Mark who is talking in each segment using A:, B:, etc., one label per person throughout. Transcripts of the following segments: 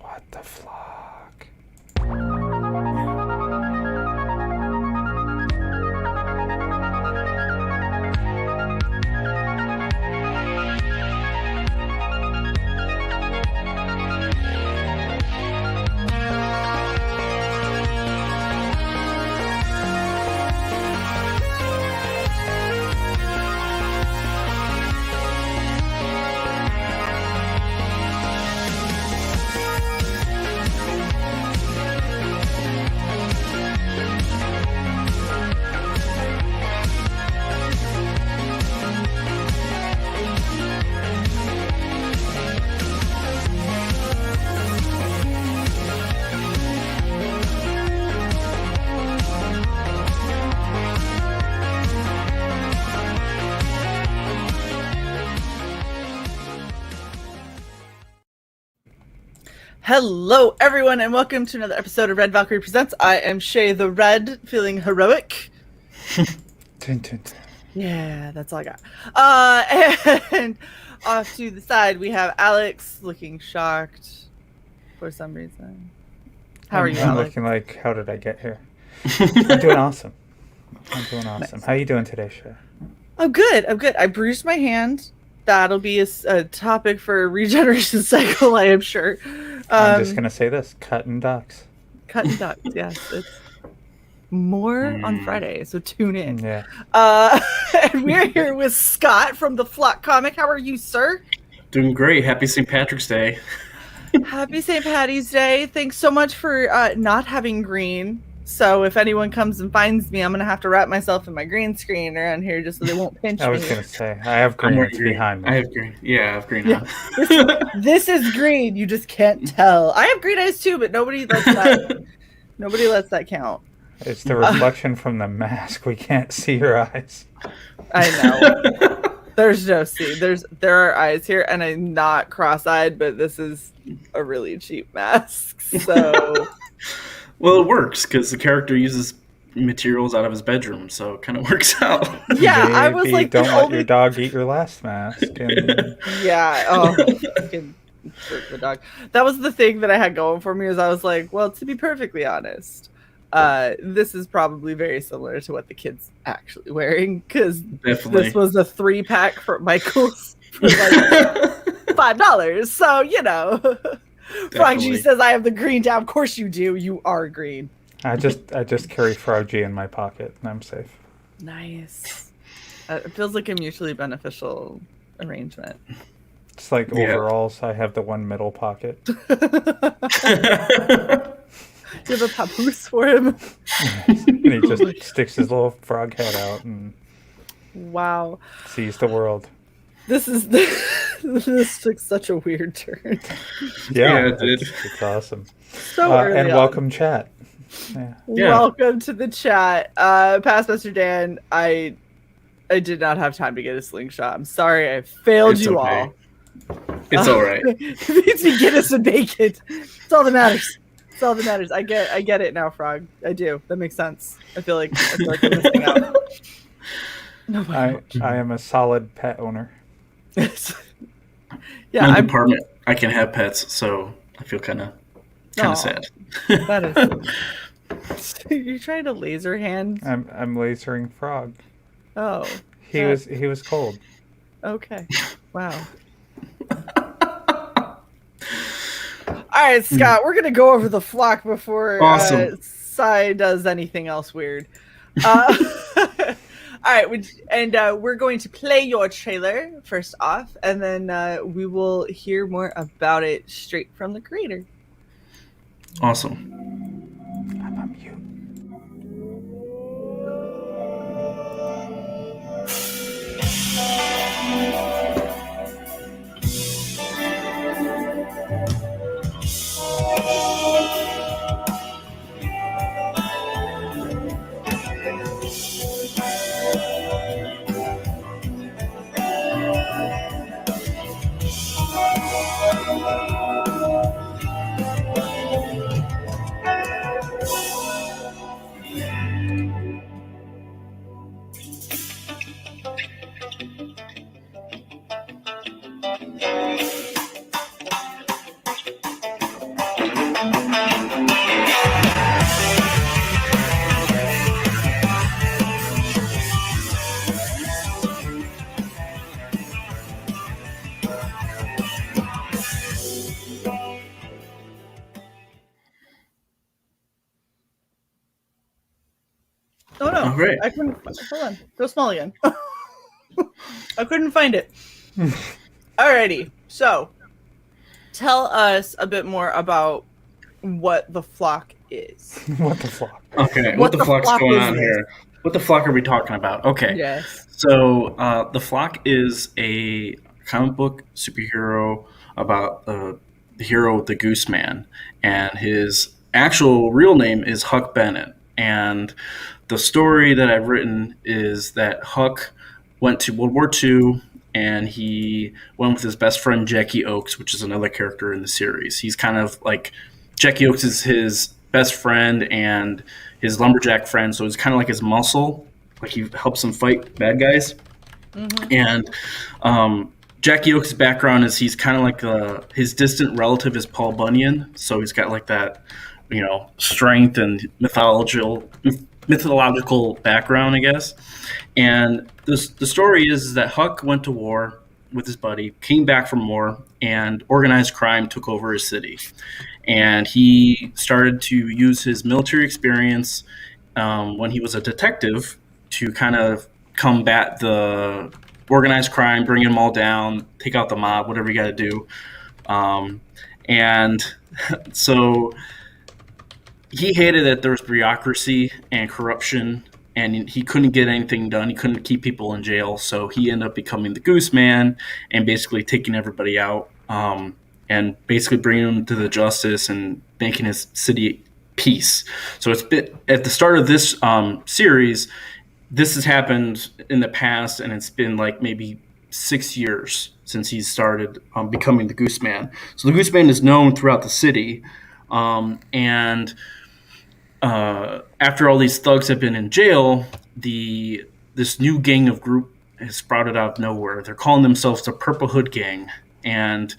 A: What the flock?
B: Hello, everyone, and welcome to another episode of Red Valkyrie Presents. I am Shae the Red, feeling heroic.
A: Dun, dun, dun.
B: Yeah, that's all I got. And off to the side, we have Alex looking shocked for some reason. How are you,
A: I'm
B: Alex?
A: looking like, how did I get here? I'm doing awesome. Nice. How you doing today, Shae?
B: I'm good. I bruised my hand. That'll be a topic for a regeneration cycle, I am sure.
A: I'm just going to say this. Cutting ducks.
B: Cutting ducks, yes. It's more on Friday, so tune in.
A: Yeah.
B: And we're here with Scott from the Flock Comic. How are you, sir?
C: Doing great. Happy St. Patrick's Day.
B: Happy St. Patty's Day. Thanks so much for not having green. So if anyone comes and finds me, I'm going to have to wrap myself in my green screen around here just so they won't pinch me.
A: I was going to say, I have green. It's behind me.
C: I have green. Yeah, I have green.
B: Yeah. This is green. You just can't tell. I have green eyes too, but nobody lets that count.
A: It's the reflection from the mask. We can't see your eyes.
B: I know. There's no see. There are eyes here, and I'm not cross-eyed, but this is a really cheap mask. So,
C: well, it works because the character uses materials out of his bedroom, so it kind of works out.
B: Yeah,
A: Maybe
B: I was like,
A: don't let your dog eat your last mask. And...
B: Yeah. Oh, fucking jerk the dog. That was the thing that I had going for me. Is I was like, well, to be perfectly honest, this is probably very similar to what the kid's actually wearing, because this was a 3-pack from Michael's for like $5. So, you know, Frog G says I have the green down. Of course you do. You are green.
A: I just carry Frog G in my pocket and I'm safe.
B: Nice. It feels like a mutually beneficial arrangement.
A: It's like overalls. I have the one middle pocket.
B: Do you have a papoose for him?
A: And he just sticks his little frog head out and sees the world.
B: This took such a weird turn.
C: Yeah, it did.
A: It's awesome.
B: So early
A: and
B: on.
A: welcome, chat. Yeah.
B: Welcome to the chat. Past Master Dan, I did not have time to get a slingshot. I'm sorry, I failed you all.
C: It's all right.
B: It means we get us a bacon. It's all that matters. It's all that matters. I get it now, Frog. I do. That makes sense. I feel like I'm missing out. No,
A: I am a solid pet owner.
B: Yeah,
C: My department, I can have pets, so I feel kind of sad.
B: That is. You're trying to laser hand?
A: I'm lasering Frog.
B: Oh.
A: He was cold.
B: Okay. Wow. All right, Scott, we're going to go over the flock before CY does anything else weird. All right, we're going to play your trailer first off, and then we will hear more about it straight from the creator.
C: Awesome.
A: I'm on mute.
C: All right.
B: I couldn't. Hold on. Go small again. I couldn't find it. Alrighty. So, tell us a bit more about what the flock is.
A: What the flock?
C: Okay, what the flock's going on here? What the flock are we talking about? Okay.
B: Yes.
C: So, the flock is a comic book superhero about the hero, the Goose Man, and his actual real name is Huck Bennett. And the story that I've written is that Huck went to World War II, and he went with his best friend Jackie Oakes, which is another character in the series. He's kind of like Jackie Oakes is his best friend and his lumberjack friend, so it's kind of like his muscle. Like he helps him fight bad guys. Mm-hmm. And Jackie Oakes' background is he's kind of like his distant relative is Paul Bunyan, so he's got like that, strength and mythological background, I guess. And the story is that Huck went to war with his buddy, came back from war, and organized crime took over his city. And he started to use his military experience when he was a detective to kind of combat the organized crime, bring them all down, take out the mob, whatever you got to do. And so he hated that there was bureaucracy and corruption, and he couldn't get anything done. He couldn't keep people in jail, so he ended up becoming the Goose Man and basically taking everybody out and basically bringing them to the justice and making his city peace. So it's been at the start of this series. This has happened in the past, and it's been like maybe 6 years since he started becoming the Goose Man. So the Goose Man is known throughout the city, and after all these thugs have been in jail, this new gang of group has sprouted out of nowhere. They're calling themselves the Purple Hood Gang, and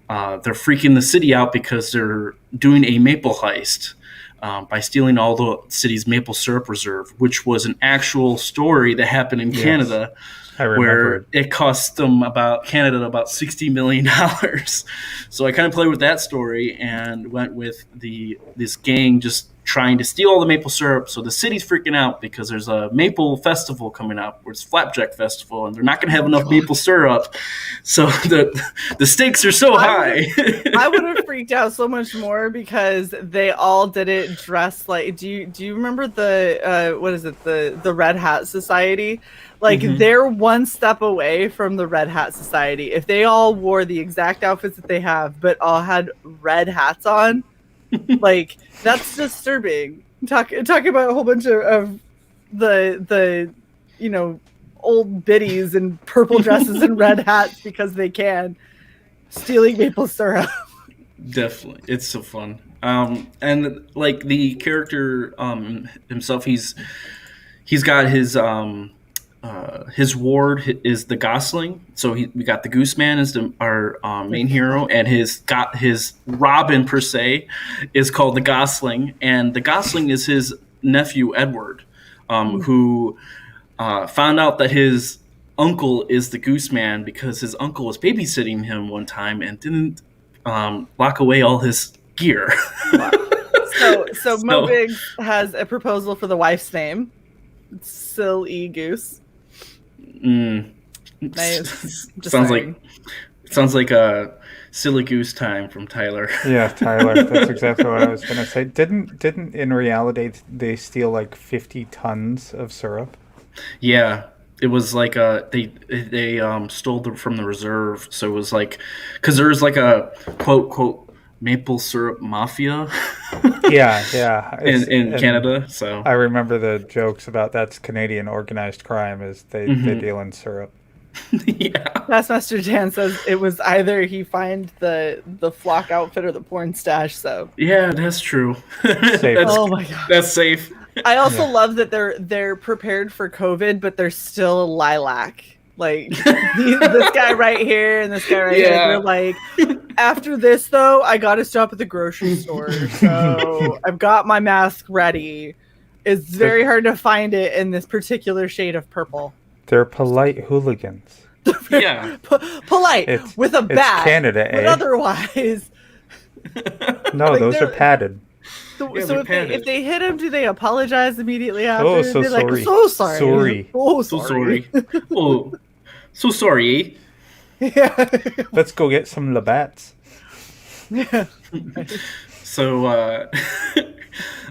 C: they're freaking the city out because they're doing a maple heist by stealing all the city's maple syrup reserve, which was an actual story that happened in Canada.
A: I remember
C: where it cost them about $60 million. So I kind of played with that story and went with this gang just trying to steal all the maple syrup. So the city's freaking out because there's a maple festival coming up, where it's Flapjack Festival, and they're not going to have enough maple syrup. So the stakes are so high.
B: I would have freaked out so much more because they all did it dressed like. Do you remember the Red Hat Society? Like, they're one step away from the Red Hat Society. If they all wore the exact outfits that they have, but all had red hats on, like, that's disturbing. Talking about a whole bunch of the old biddies in purple dresses and red hats because they can, stealing maple syrup.
C: Definitely. It's so fun. And, like, the character himself, he's got his ward is the Gosling, so we got the Goose Man as our main hero, and his Robin per se is called the Gosling, and the Gosling is his nephew Edward, who found out that his uncle is the Goose Man because his uncle was babysitting him one time and didn't lock away all his gear.
B: Wow. So Mo Biggs has a proposal for the wife's name. It's Silly Goose. Nice.
C: Sounds like a Silly Goose Time from Tyler.
A: Yeah, Tyler. That's exactly what I was gonna say. Didn't in reality they steal like 50 tons of syrup?
C: Yeah, it was like they stole from the reserve. So it was like, because there's like a quote maple syrup mafia.
A: yeah.
C: In Canada. So
A: I remember the jokes about that's Canadian organized crime is they deal in syrup.
C: Yeah.
B: Taskmaster Dan says it was either he find the flock outfit or the porn stash. So
C: yeah, that's true.
B: Oh my god,
C: that's safe.
B: I also love that they're prepared for COVID, but they're still lilac. Like this guy right here and this guy right here. They're like, after this though, I got to stop at the grocery store, so I've got my mask ready. It's very hard to find it in this particular shade of purple.
A: They're polite hooligans.
C: Yeah,
B: polite with a bat.
A: Canada,
B: but otherwise,
A: no, like those are padded.
B: So if they hit him, do they apologize immediately after?
A: Oh, so
B: They're
A: sorry.
B: Like, so sorry.
A: Sorry.
B: Oh,
C: So
B: sorry.
C: sorry. Oh, so sorry.
B: Yeah.
A: Let's go get some Labatt's.
B: Yeah.
C: So,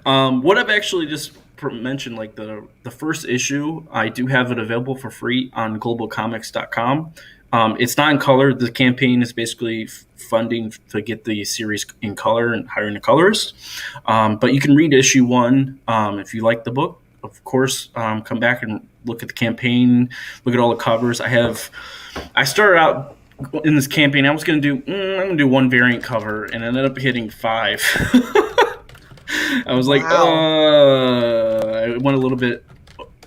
C: what I've actually just mentioned, like the first issue, I do have it available for free on globalcomics.com. It's not in color. The campaign is basically funding to get the series in color and hiring the colorist. But you can read issue 1 if you like the book. Of course, come back and look at the campaign, look at all the covers. I started out in this campaign. I was going to do 1 variant cover, and I ended up hitting 5. I was like, I went a little bit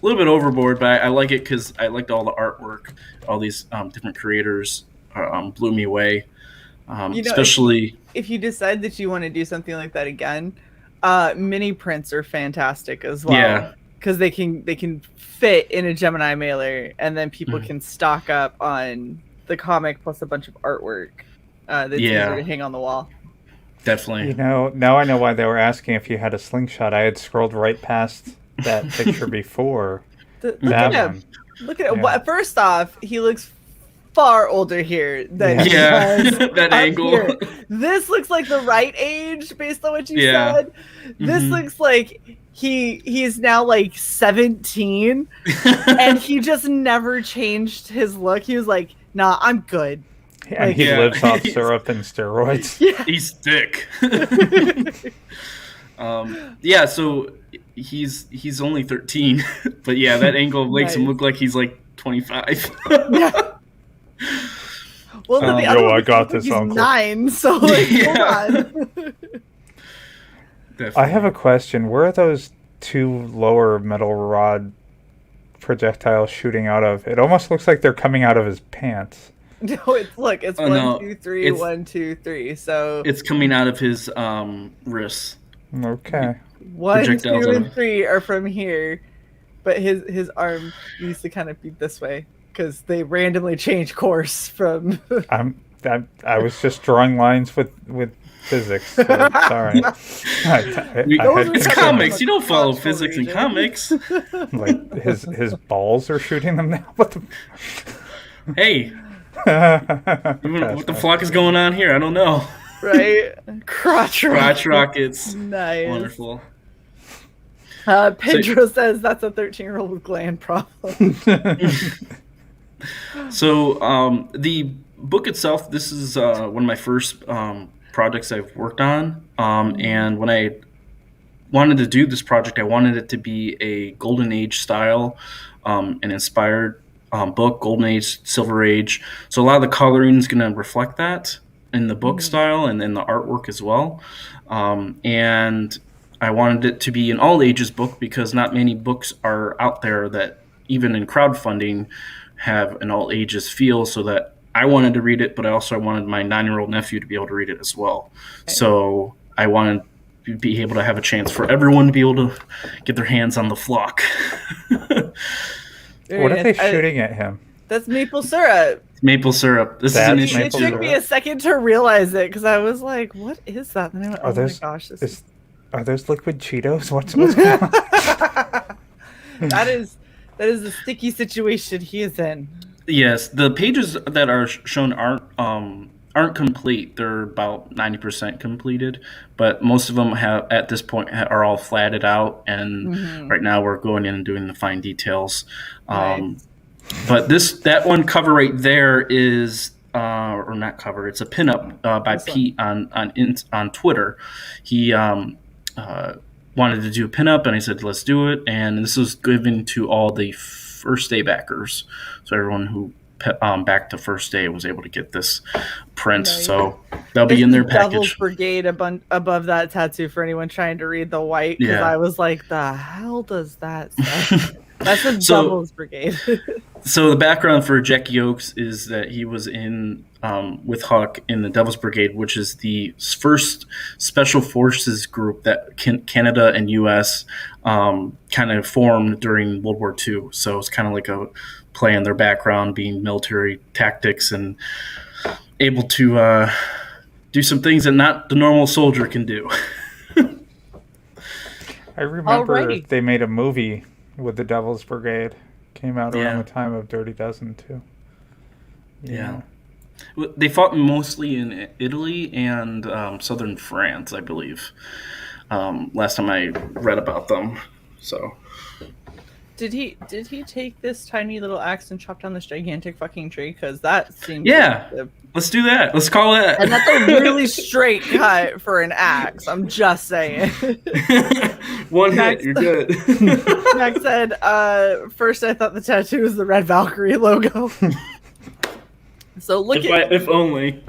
C: overboard, but I like it because I liked all the artwork. All these different creators blew me away. Especially
B: if you decide that you want to do something like that again, mini prints are fantastic as well.
C: Yeah,
B: because they can fit in a Gemini mailer, and then people can stock up on the comic plus a bunch of artwork that's easier to hang on the wall.
C: Definitely.
A: You know, now I know why they were asking if you had a slingshot. I had scrolled right past that picture before.
B: Look at him. Yeah. First off, he looks far older here than he does
C: that angle.
B: Here. This looks like the right age based on what you said. This looks like he's now like 17 and he just never changed his look. He was like, nah, I'm good.
A: And he lives off syrup and steroids.
B: Yeah.
C: He's thick. So he's only 13. But yeah, that angle makes him look like he's like 25.
B: Yeah. Well, then the other one,
A: I got this,
B: he's
A: uncle.
B: 9, so like, hold on.
C: Definitely.
A: I have a question. Where are those 2 lower metal rod projectiles shooting out of? It almost looks like they're coming out of his pants.
B: No, it's 1, 2, 3, 1, 2, 3. So
C: it's coming out of his wrists.
A: Okay.
B: 1, 2, and 3 are from here, but his arm needs to kind of be this way because they randomly change course from.
A: I was just drawing lines with physics. So sorry.
C: It's comics. You don't follow physics in comics.
A: Like his balls are shooting them now. What the?
C: Hey. What the fuck is going on here? I don't know.
B: Right? Crotch
C: rockets.
B: Nice.
C: Wonderful.
B: Pedro says that's a 13-year-old with gland problem.
C: So the book itself, this is one of my first projects I've worked on. And when I wanted to do this project, I wanted it to be a Golden Age style and inspired book, Golden Age, Silver Age. So a lot of the coloring is going to reflect that in the book style and in the artwork as well. And I wanted it to be an all ages book because not many books are out there that even in crowdfunding have an all ages feel, so that I wanted to read it, but I wanted my 9-year-old nephew to be able to read it as well. Okay. So I wanted to be able to have a chance for everyone to be able to get their hands on the flock.
A: What are they shooting at him?
B: That's maple syrup.
C: Maple syrup. This is an issue.
B: It took me a second to realize it because I was like, "What is that?" And I went, "Oh my gosh,
A: are those liquid Cheetos? What's going on?"
B: That is the sticky situation he is in.
C: Yes, the pages that are shown aren't complete. They're about 90% completed, but most of them at this point are all flatted out, and right now we're going in and doing the fine details. Nice. But that one cover right there is, or not cover, it's a pinup by Pete on Twitter. He wanted to do a pinup, and I said, let's do it. And this was given to all the first day backers. So everyone who back to first day was able to get this print. Nice. So they'll be in their package.
B: Devil's Brigade above that tattoo for anyone trying to read the white. Because I was like, the hell does that say? That's the Devil's Brigade.
C: So the background for Jackie Oakes is that he was in with Huck in the Devil's Brigade, which is the first special forces group that Canada and U.S. Kind of formed during World War II. So it's kind of like a play on their background, being military tactics and able to do some things that not the normal soldier can do.
A: I remember
B: Alrighty.
A: they made a movie with the Devil's Brigade. Came out around
C: Yeah.
A: the time of Dirty Dozen too.
C: Yeah. They fought mostly in Italy and southern France, I believe. Last time I read about them. So
B: Did he take this tiny little axe and chop down this gigantic fucking tree? Because that seems
C: yeah,
B: like
C: let's do that. Let's call it.
B: and that's a really straight cut for an axe. I'm just saying.
C: One
B: Next.
C: hit, you're good.
B: Max said, first I thought the tattoo was the Red Valkyrie logo. So
C: if only.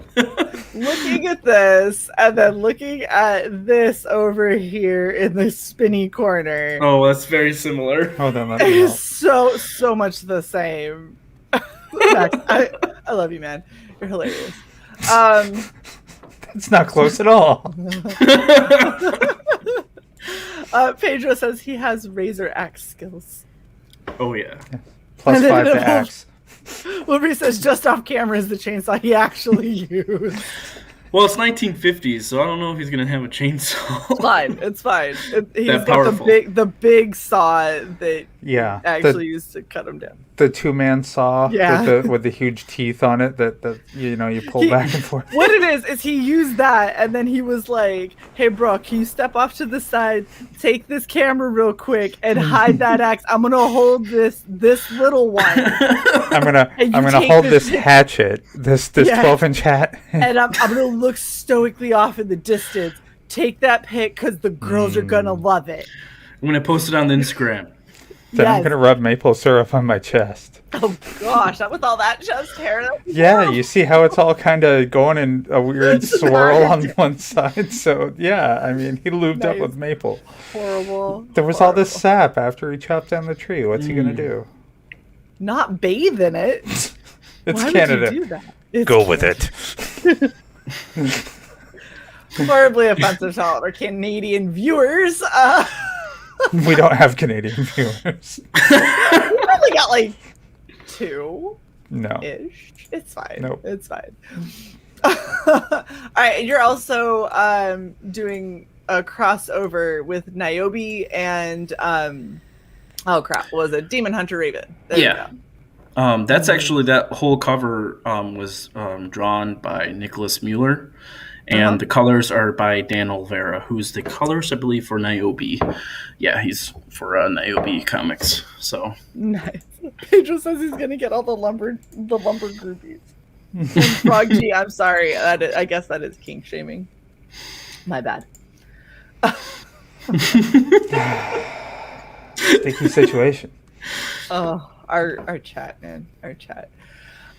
B: looking at this, and then looking at this over here in the spinny corner,
C: Oh, that's very similar.
A: Hold on, let me know.
B: is so much the same. Max, I love you, man. You're hilarious.
A: It's not close at all.
B: Pedro says he has razor axe skills.
C: Oh yeah.
A: Plus
B: And then
A: 5
B: it
A: to
B: will-
A: axe.
B: Wilbur says just off camera is the chainsaw he actually used.
C: Well, it's 1950s, so I don't know if he's gonna have a chainsaw.
B: It's fine. It's fine. He's
C: That
B: got
C: powerful.
B: the big saw that
A: Yeah.
B: actually used to cut him down.
A: The 2-man saw
B: Yeah.
A: with the huge teeth on it that you pull back and forth.
B: What it is he used that, and then he was like, "Hey, bro, can you step off to the side, take this camera real quick, and hide that axe? I'm gonna hold this little one,
A: I'm gonna
B: And you
A: I'm gonna
B: take
A: hold
B: this
A: this hatchet, this
B: Yeah.
A: 12-inch hat.
B: and I'm gonna look stoically off in the distance. Take that pic, because the girls are gonna love it."
C: I'm gonna post it on the Instagram.
A: Then I'm
B: Yes.
A: gonna rub maple syrup on my chest.
B: Oh gosh, that with all that chest hair.
A: Yeah, you see how it's all kind of going in a weird swirl on one side. So yeah, I mean, he lubed up
B: Nice.
A: with maple.
B: Horrible.
A: There was all this sap after he chopped down the tree. What's he gonna do?
B: Not bathe in it.
A: It's
B: Why
A: Canada.
B: would you do that? It's
A: Go with it.
B: horribly offensive to all our Canadian viewers.
A: We don't have Canadian viewers.
B: We only got like 2-ish.
A: No.
B: It's fine.
A: Nope.
B: It's fine. All right, you're also doing a crossover with Niobe and oh crap, what was it? Demon Hunter Raven. There you
C: Yeah.
B: go.
C: That's actually, that whole cover was drawn by Nicholas Mueller, and the colors are by Dan Olvera, who's the colors, I believe, for Niobe. Yeah, he's for Niobe Comics. So
B: Nice. Pedro says he's gonna get all the lumber groupies. And Frog G, I'm sorry. I guess that is kink shaming. My bad.
A: Sticky situation.
B: Oh, our chat, man. Our chat.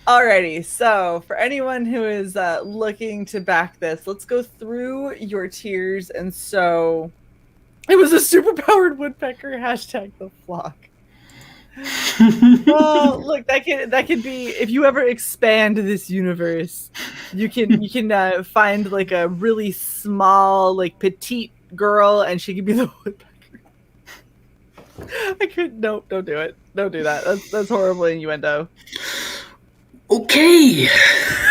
B: Alrighty, so for anyone who is looking to back this, let's go through your tiers. And so it was a superpowered woodpecker, hashtag the flock. Well, look, that could be, if you ever expand this universe, you can find like a really small, like petite girl, and she could be the woodpecker. I could don't do it. Don't do that. That's horrible innuendo.
C: okay,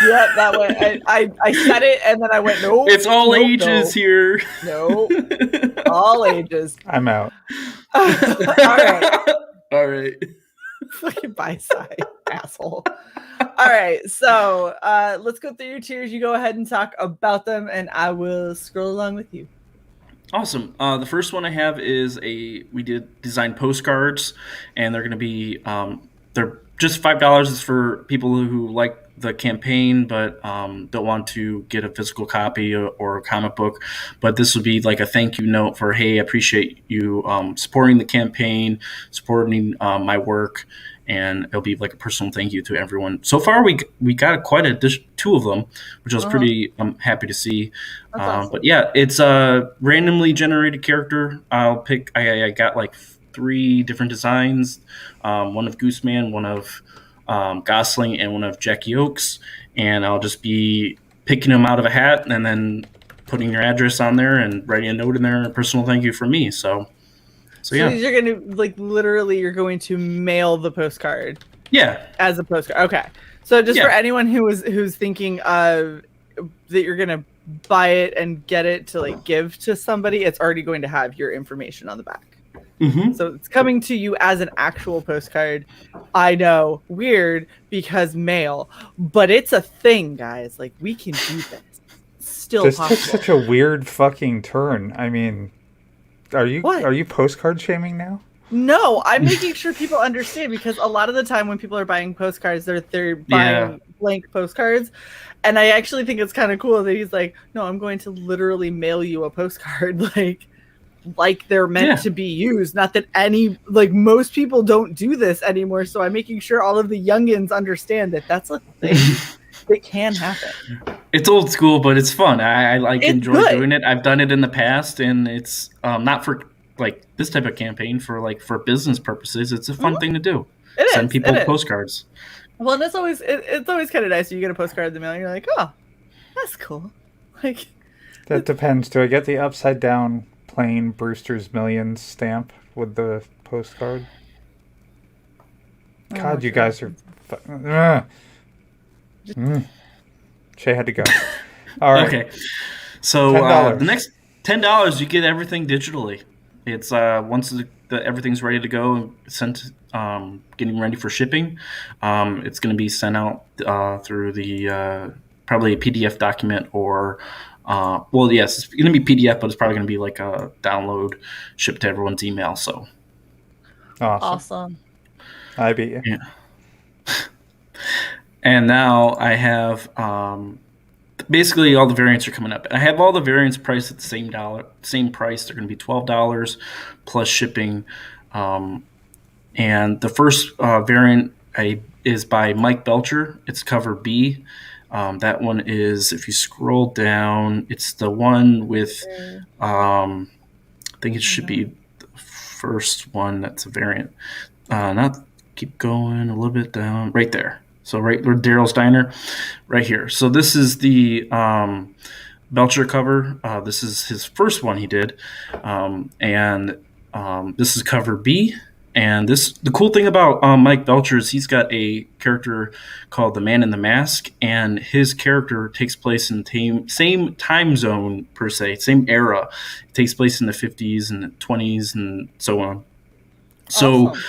B: Yeah, that way. I said it, and then I went, no.
C: it's all
B: nope,
C: ages here.
B: No, all ages.
A: I'm out.
B: All right.
C: All right.
B: Fucking buy side, asshole. All right, so let's go through your tiers. You go ahead and talk about them, and I will scroll along with you.
C: Awesome. The first one I have is we did design postcards, and they're going to be they're just $5. Is for people who like the campaign but don't want to get a physical copy or a comic book. But this would be like a thank you note for, hey, I appreciate you supporting the campaign, supporting my work, and it'll be like a personal thank you to everyone. So far, we got quite a 2 of them, which I was pretty happy to see.
B: That's awesome.
C: But yeah, it's a randomly generated character. I'll pick. I got like 3 different designs. One of Gooseman, one of Gosling, and one of Jackie Oakes. And I'll just be picking them out of a hat and then putting your address on there and writing a note in there, a personal thank you from me. So yeah.
B: So you're going to, like, literally, you're going to mail the postcard
C: Yeah.
B: as a postcard. Okay. So just
C: Yeah.
B: for anyone who's thinking of that you're going to buy it and get it to like give to somebody, it's already going to have your information on the back.
C: Mm-hmm.
B: So it's coming to you as an actual postcard. I know, weird because mail, but it's a thing, guys. Like, we can do this. It's still
A: This
B: possible.
A: took such a weird fucking turn. I mean, are you postcard shaming now?
B: No, I'm making sure people understand, because a lot of the time when people are buying postcards, they're buying blank postcards. And I actually think it's kind of cool that he's like, no, I'm going to literally mail you a postcard like they're meant to be used. Not that most people don't do this anymore. So I'm making sure all of the youngins understand that that's a thing that can happen.
C: It's old school, but it's fun. I enjoy doing it. I've done it in the past, and it's not for like this type of campaign, for business purposes. It's a fun thing to do. Send people postcards.
B: Well, and it's always kind of nice when you get a postcard in the mail and you're like, oh, that's cool. Like,
A: that depends. Do I get the upside down plain Brewster's Millions stamp with the postcard? God, you guys are... Shae had to go. All right.
C: Okay. So the next $10, you get everything digitally. It's once everything's ready to go and sent, getting ready for shipping. It's going to be sent out through the probably a PDF document or yes, it's going to be PDF, but it's probably going to be like a download shipped to everyone's email. So
B: awesome.
A: I beat you.
C: Yeah. And now I have basically all the variants are coming up. I have all the variants priced at the same price. They're going to be $12 plus shipping. And the first variant is by Mike Belcher. It's cover B. That one is, if you scroll down, it's the one with, I think it should be the first one that's a variant. Keep going a little bit down, right there. So right where Daryl's Diner, right here. So this is the Belcher cover. This is his first one he did. And this is cover B. And the cool thing about Mike Belcher is he's got a character called the Man in the Mask, and his character takes place in the same time zone, per se, same era. It takes place in the 50s and the 20s and so on. So awesome.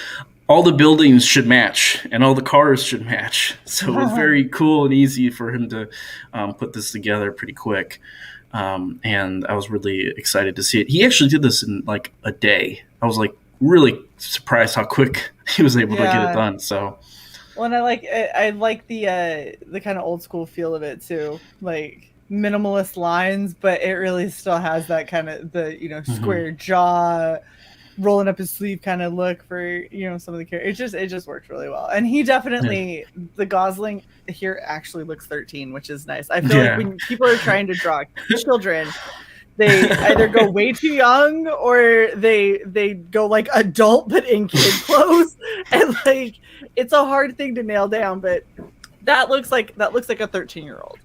C: All the buildings should match, and all the cars should match. So it's very cool and easy for him to put this together pretty quick. And I was really excited to see it. He actually did this in like a day. I was like really surprised how quick he was able to get it done. So,
B: well, and I like the kind of old school feel of it too, like minimalist lines, but it really still has that kind of the square jaw, rolling up his sleeve kind of look for some of the characters. It just works really well. And he definitely the Gosling here actually looks 13, which is nice. I feel like when people are trying to draw children, they either go way too young or they go like adult but in kid clothes, and like it's a hard thing to nail down. But that looks like a 13-year-old.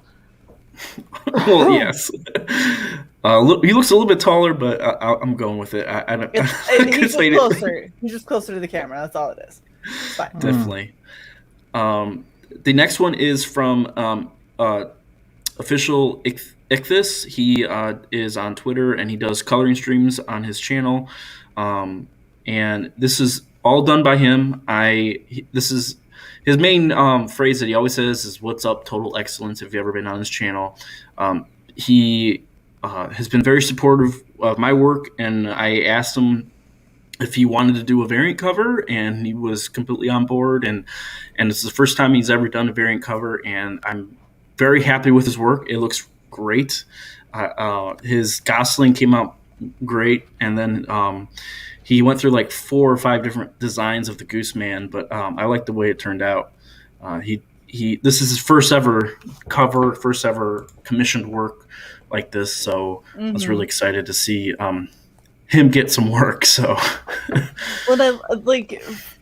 C: Well, yes. He looks a little bit taller, but I'm going with it. I don't.
B: He's just closer. He's just closer to the camera. That's all it is. It's fine.
C: Definitely. The next one is from official Ichthus. He is on Twitter and he does coloring streams on his channel. And this is all done by him. This is his main phrase that he always says is "What's up, total excellence." If you've ever been on his channel, he has been very supportive of my work, and I asked him if he wanted to do a variant cover, and he was completely on board. And it's the first time he's ever done a variant cover, and I'm very happy with his work. It looks great. His Gosling came out great, and then he went through like 4 or 5 different designs of the Goose Man, but I like the way it turned out. This is his first ever cover, first ever commissioned work like this, so I was really excited to see him get some work. So,
B: well,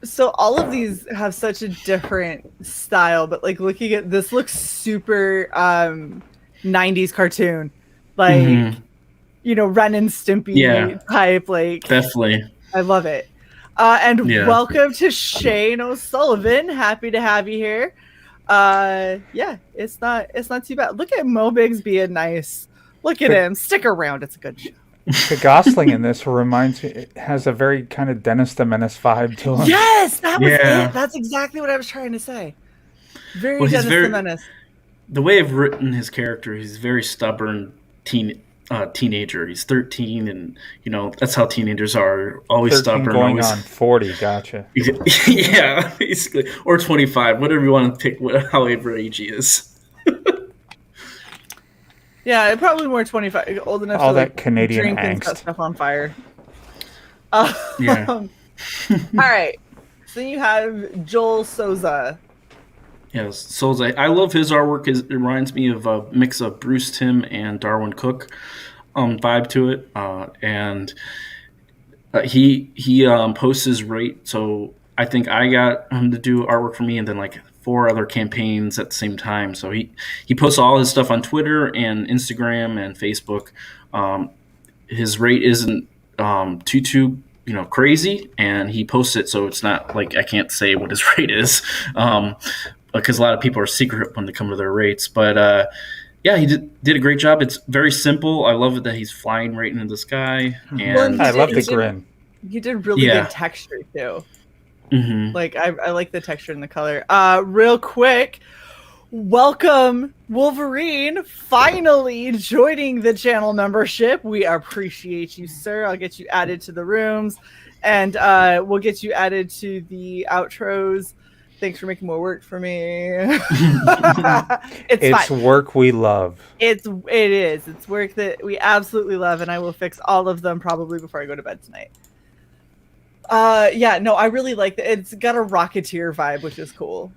B: so all of these have such a different style, but like looking at this looks super 90s cartoon, like Ren and Stimpy type, like
C: definitely.
B: I love it. Welcome to Shane O'Sullivan. Happy to have you here. It's not too bad. Look at Mo Biggs being nice Look at him. Stick around. It's a good show.
A: The Gosling in this reminds me, it has a very kind of Dennis the Menace vibe to him.
B: Yes, that was
C: Yeah.
B: it. That's exactly what I was trying to say. Very
C: Well, he's
B: Dennis the Menace.
C: The way I've written his character, he's a very stubborn teenager. He's 13, and that's how teenagers are. Always
A: 13
C: stubborn.
A: going
C: Always
A: on 40, gotcha.
C: Yeah, basically, or 25, whatever you want to pick, however age he is.
B: Yeah, probably more 25, old enough
A: All
B: to
A: that
B: like
A: Canadian
B: drink and
A: angst.
B: set stuff on fire.
C: Yeah.
B: All right. So you have Joel Souza.
C: Yes, so I love his artwork. It reminds me of a mix of Bruce Timm and Darwin Cook vibe to it, and he posts his rate. So I think I got him to do artwork for me, and then like 4 other campaigns at the same time. So he posts all his stuff on Twitter and Instagram and Facebook. His rate isn't too crazy, and he posts it, so it's not like I can't say what his rate is. Because a lot of people are secret when they come to their rates. But yeah, he did a great job. It's very simple. I love it that he's flying right into the sky. And
A: I love the grin.
B: You did really good texture too.
C: Mm-hmm.
B: Like I like the texture and the color. Real quick, welcome Wolverine, finally joining the channel membership. We appreciate you, sir. I'll get you added to the rooms, and we'll get you added to the outros. Thanks for making more work for me. It's fine.
A: Work we love.
B: It is. It's work that we absolutely love, and I will fix all of them probably before I go to bed tonight. Yeah, no, I really like it. It's got a Rocketeer vibe, which is cool.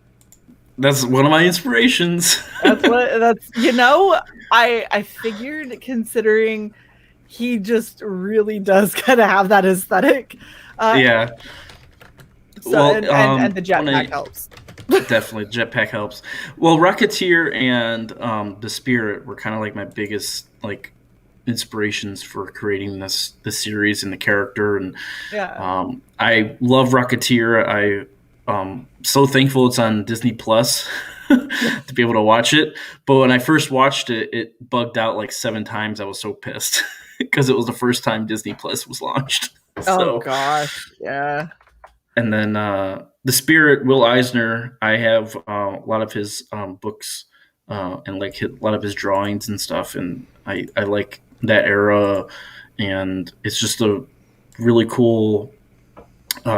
C: That's one of my inspirations.
B: I figured, considering he just really does kind of have that aesthetic.
C: Yeah.
B: So,
C: well,
B: and the jetpack helps.
C: Definitely, jetpack helps. Well, Rocketeer and the Spirit were kind of like my biggest inspirations for creating this series and the character. And I love Rocketeer. I'm so thankful it's on Disney Plus to be able to watch it. But when I first watched it, it bugged out like 7 times. I was so pissed because it was the first time Disney Plus was launched.
B: Oh gosh, yeah.
C: And then the Spirit, Will Eisner, I have a lot of his books and like a lot of his drawings and stuff, and I like that era, and it's just a really cool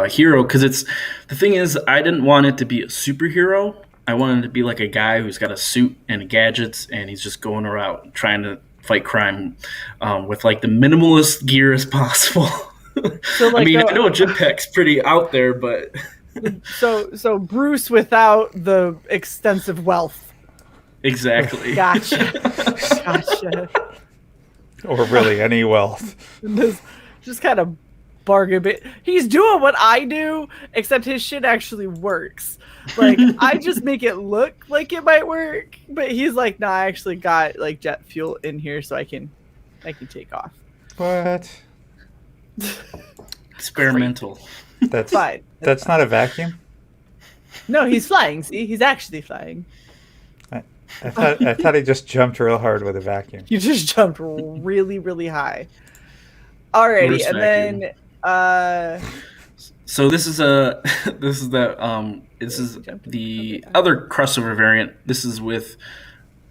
C: hero, because the thing is, I didn't want it to be a superhero. I wanted it to be like a guy who's got a suit and gadgets, and he's just going around trying to fight crime with like the minimalist gear as possible. So, I know a jetpack's pretty out there, but
B: so Bruce without the extensive wealth.
C: Exactly.
B: Gotcha.
A: Or really any wealth.
B: Just kind of bargain bit. He's doing what I do, except his shit actually works. Like, I just make it look like it might work, but he's like, nah, I actually got like jet fuel in here, so I can take off.
A: What?
C: Experimental.
A: That's fine. That's not a vacuum?
B: No, he's flying. See, he's actually flying.
A: I thought he just jumped real hard with a vacuum.
B: You just jumped really, really high. Alrighty, and then
C: so this is the other crossover variant. This is with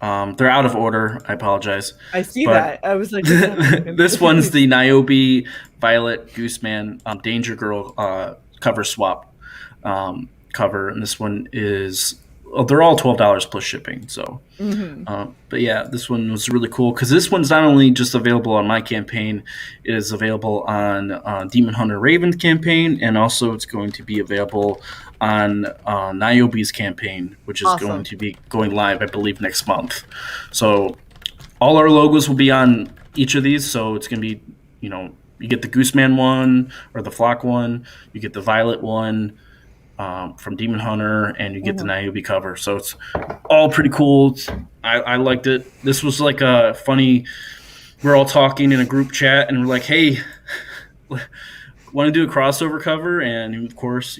C: they're out of order. I apologize.
B: I see that. I was like,
C: this one's the Niobe Violet Gooseman Danger Girl cover swap cover, and this one is they're all $12 plus shipping. So, but yeah, this one was really cool because this one's not only just available on my campaign, it is available on Demon Hunter Raven's campaign, and also it's going to be available on Niobe's campaign, which is going to be going live, I believe, next month. So all our logos will be on each of these. So it's going to be, you get the Gooseman one or the Flock one, you get the Violet one from Demon Hunter, and you get the Niobe cover. So it's all pretty cool. I liked it. This was like a funny, we're all talking in a group chat, and we're like, hey, want to do a crossover cover? And of course,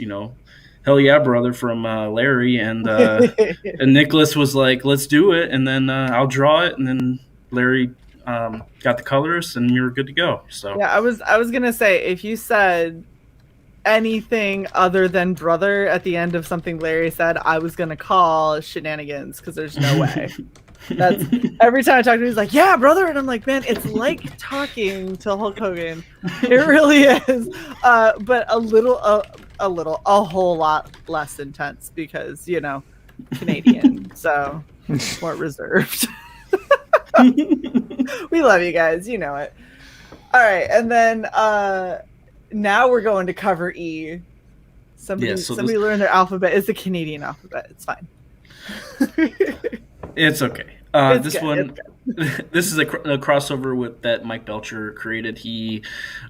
C: hell yeah, brother, from Larry. And and Nicholas was like, let's do it. And then I'll draw it. And then Larry got the colors, and you're good to go. So
B: Yeah, I was gonna say, if you said anything other than brother at the end of something Larry said, I was gonna call shenanigans, because there's no way. That's every time I talk to him, he's like, "Yeah, brother," and I'm like, "Man, it's like talking to Hulk Hogan. It really is." But a whole lot less intense, because Canadian, so more reserved. We love you guys, you know it. All right, and then now we're going to cover E. Somebody learned their alphabet. It's the Canadian alphabet. It's fine.
C: It's okay. This is a crossover with that Mike Belcher created. He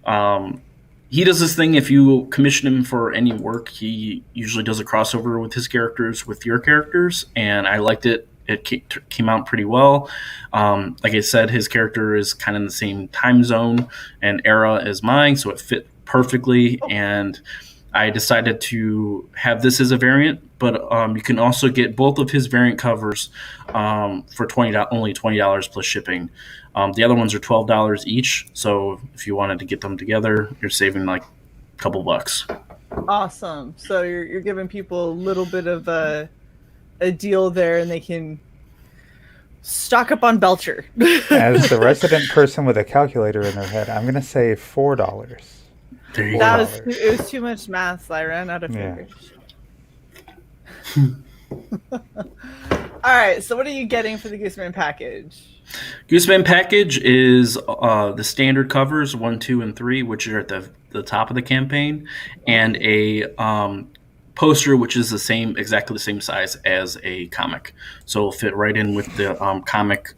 C: does this thing. If you commission him for any work, he usually does a crossover with his characters with your characters, and I liked it. It came out pretty well. Like I said, his character is kind of in the same time zone and era as mine, so it fit perfectly. And I decided to have this as a variant, but you can also get both of his variant covers for only $20 plus shipping. The other ones are $12 each, so if you wanted to get them together, you're saving like a couple bucks.
B: Awesome. So you're giving people a little bit of a deal there, and they can stock up on Belcher.
A: As the resident person with a calculator in their head, I'm going to say $4.
C: There you
B: That
C: go.
B: it was too much math, so I ran out of figures. All right, so what are you getting for the Gooseman package?
C: Gooseman package is the standard covers 1, 2, and 3, which are at the top of the campaign, and a poster which is exactly the same size as a comic. So it'll fit right in with the comic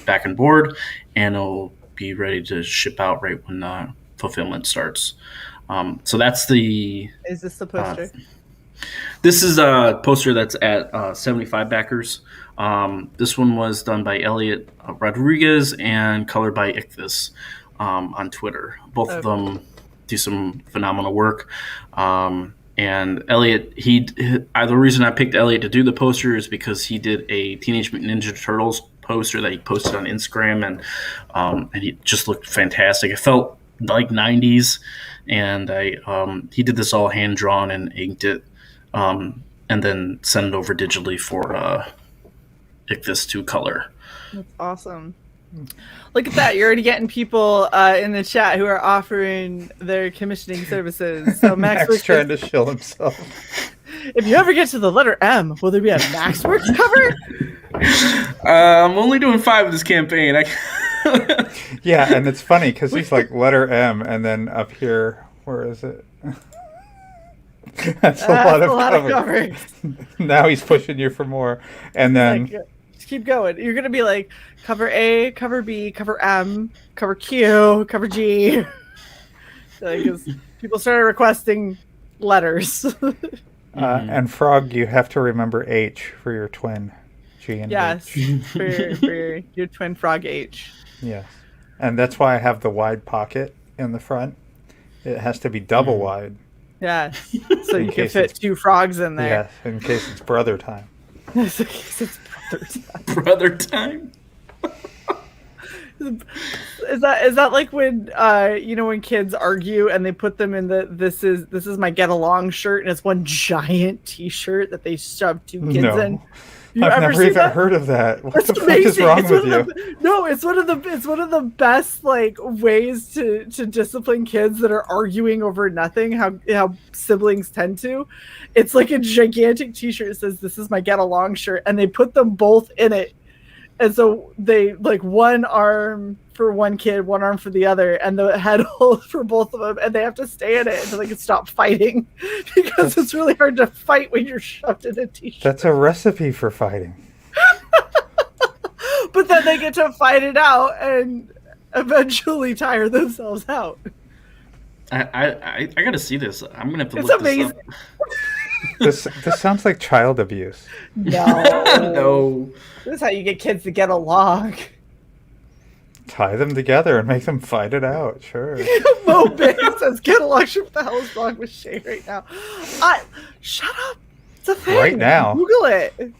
C: back and board, and it'll be ready to ship out right when fulfillment starts. So that's the.
B: Is this the poster?
C: This is a poster that's at 75 backers. This one was done by Elliot Rodriguez and colored by Ichthus on Twitter. Both of them do some phenomenal work. And Elliot, the reason I picked Elliot to do the poster is because he did a Teenage Mutant Ninja Turtles poster that he posted on Instagram, and he just looked fantastic. It felt like 90s, and he did this all hand drawn and inked it, and then sent it over digitally for Ichthus to color.
B: That's awesome. Look at that. You're already getting people in the chat who are offering their commissioning services. So
A: Max trying to shill himself.
B: If you ever get to the letter M, will there be a Maxworks cover?
C: I'm only doing 5 of this campaign.
A: Yeah, and it's funny because he's like letter M, and then up here, where is it? That's a lot of covers. Now he's pushing you for more, and then
B: just keep going. You're gonna be like cover A, cover B, cover M, cover Q, cover G. Because people started requesting letters.
A: And Frog, you have to remember H for your twin. G and
B: H. Yes, for your twin Frog H.
A: Yes, and that's why I have the wide pocket in the front. It has to be double wide.
B: Yes, so you can fit 2 frogs in there.
A: Yes, in case it's brother time.
B: In case it's brother time.
C: Brother time.
B: Is that like when when kids argue and they put them in this is my get along shirt, and it's one giant T-shirt that they shove 2 kids in?
A: I've never even heard of that. What the fuck is wrong with you?
B: No, it's one of the best like ways to discipline kids that are arguing over nothing. How siblings tend to. It's like a gigantic T-shirt that says "This is my get along shirt," and they put them both in it. And so they like one arm for one kid, one arm for the other, and the head hole for both of them, and they have to stay in it until they can stop fighting, because it's really hard to fight when you're shoved in a T-shirt.
A: That's a recipe for fighting.
B: But then they get to fight it out and eventually tire themselves out.
C: I gotta see this. I'm gonna have to
B: it's
C: look
B: amazing.
C: this up.
A: This sounds like child abuse.
B: No.
C: No.
B: This is how you get kids to get along.
A: Tie them together and make them fight it out. Sure.
B: Mo Big says, "Get along." What the hell is wrong with Shae right now? Shut up. It's a thing.
A: Right now.
B: Google it.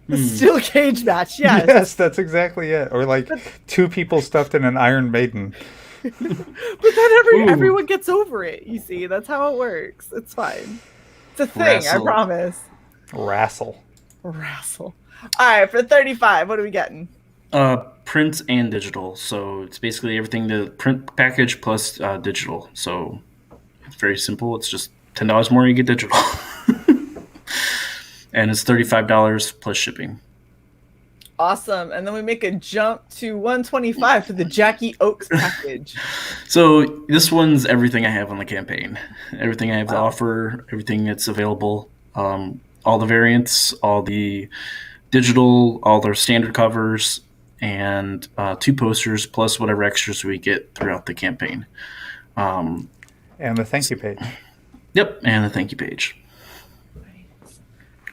B: A steel cage match, yes.
A: Yes, that's exactly it. Or like two people stuffed in an Iron Maiden.
B: But then
C: Ooh.
B: everyone gets over it, you see. That's how it works. It's fine. It's a thing, I
C: Wrestle.
B: promise.
A: Wrestle.
B: All right, for 35, what are we getting?
C: Print and digital. So it's basically everything, the print package plus digital. So it's very simple. It's just $10 more, you get digital. And it's $35 plus shipping.
B: Awesome. And then we make a jump to $125 for the Jackie Oaks package.
C: So this one's everything I have on the campaign. Everything I have to offer, everything that's available. All the variants, all the digital, all their standard covers, and 2 posters, plus whatever extras we get throughout the campaign.
A: And the thank you page.
C: Yep, and the thank you page.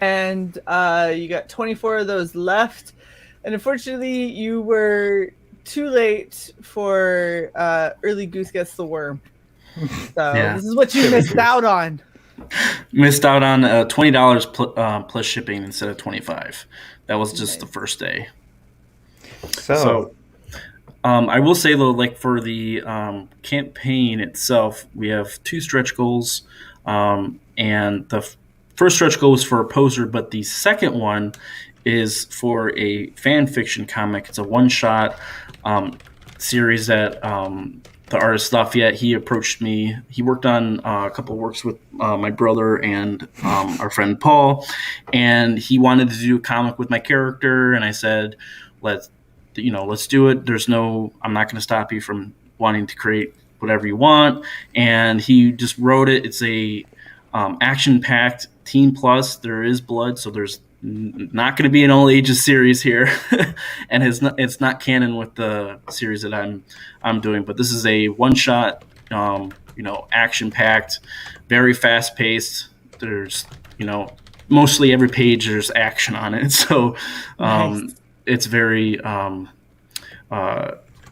B: And you got 24 of those left. And unfortunately, you were too late for Early Goose Gets the Worm. So This is what you missed out on.
C: Missed out on $20 plus shipping instead of $25. That was just the first day. So I will say though, like for the campaign itself, we have 2 stretch goals, and the first stretch goal is for a poster, but the second one is for a fan fiction comic. It's a one-shot series that the artist Lafayette, he approached me. He worked on a couple of works with my brother and our friend Paul, and he wanted to do a comic with my character. And I said, let's do it. I'm not going to stop you from wanting to create whatever you want. And he just wrote it. It's a action-packed teen plus. There is blood, so there's not going to be an all ages series here, and it's not canon with the series that I'm doing. But this is a one shot, action packed, very fast paced. There's mostly every page there's action on it, so nice. It's very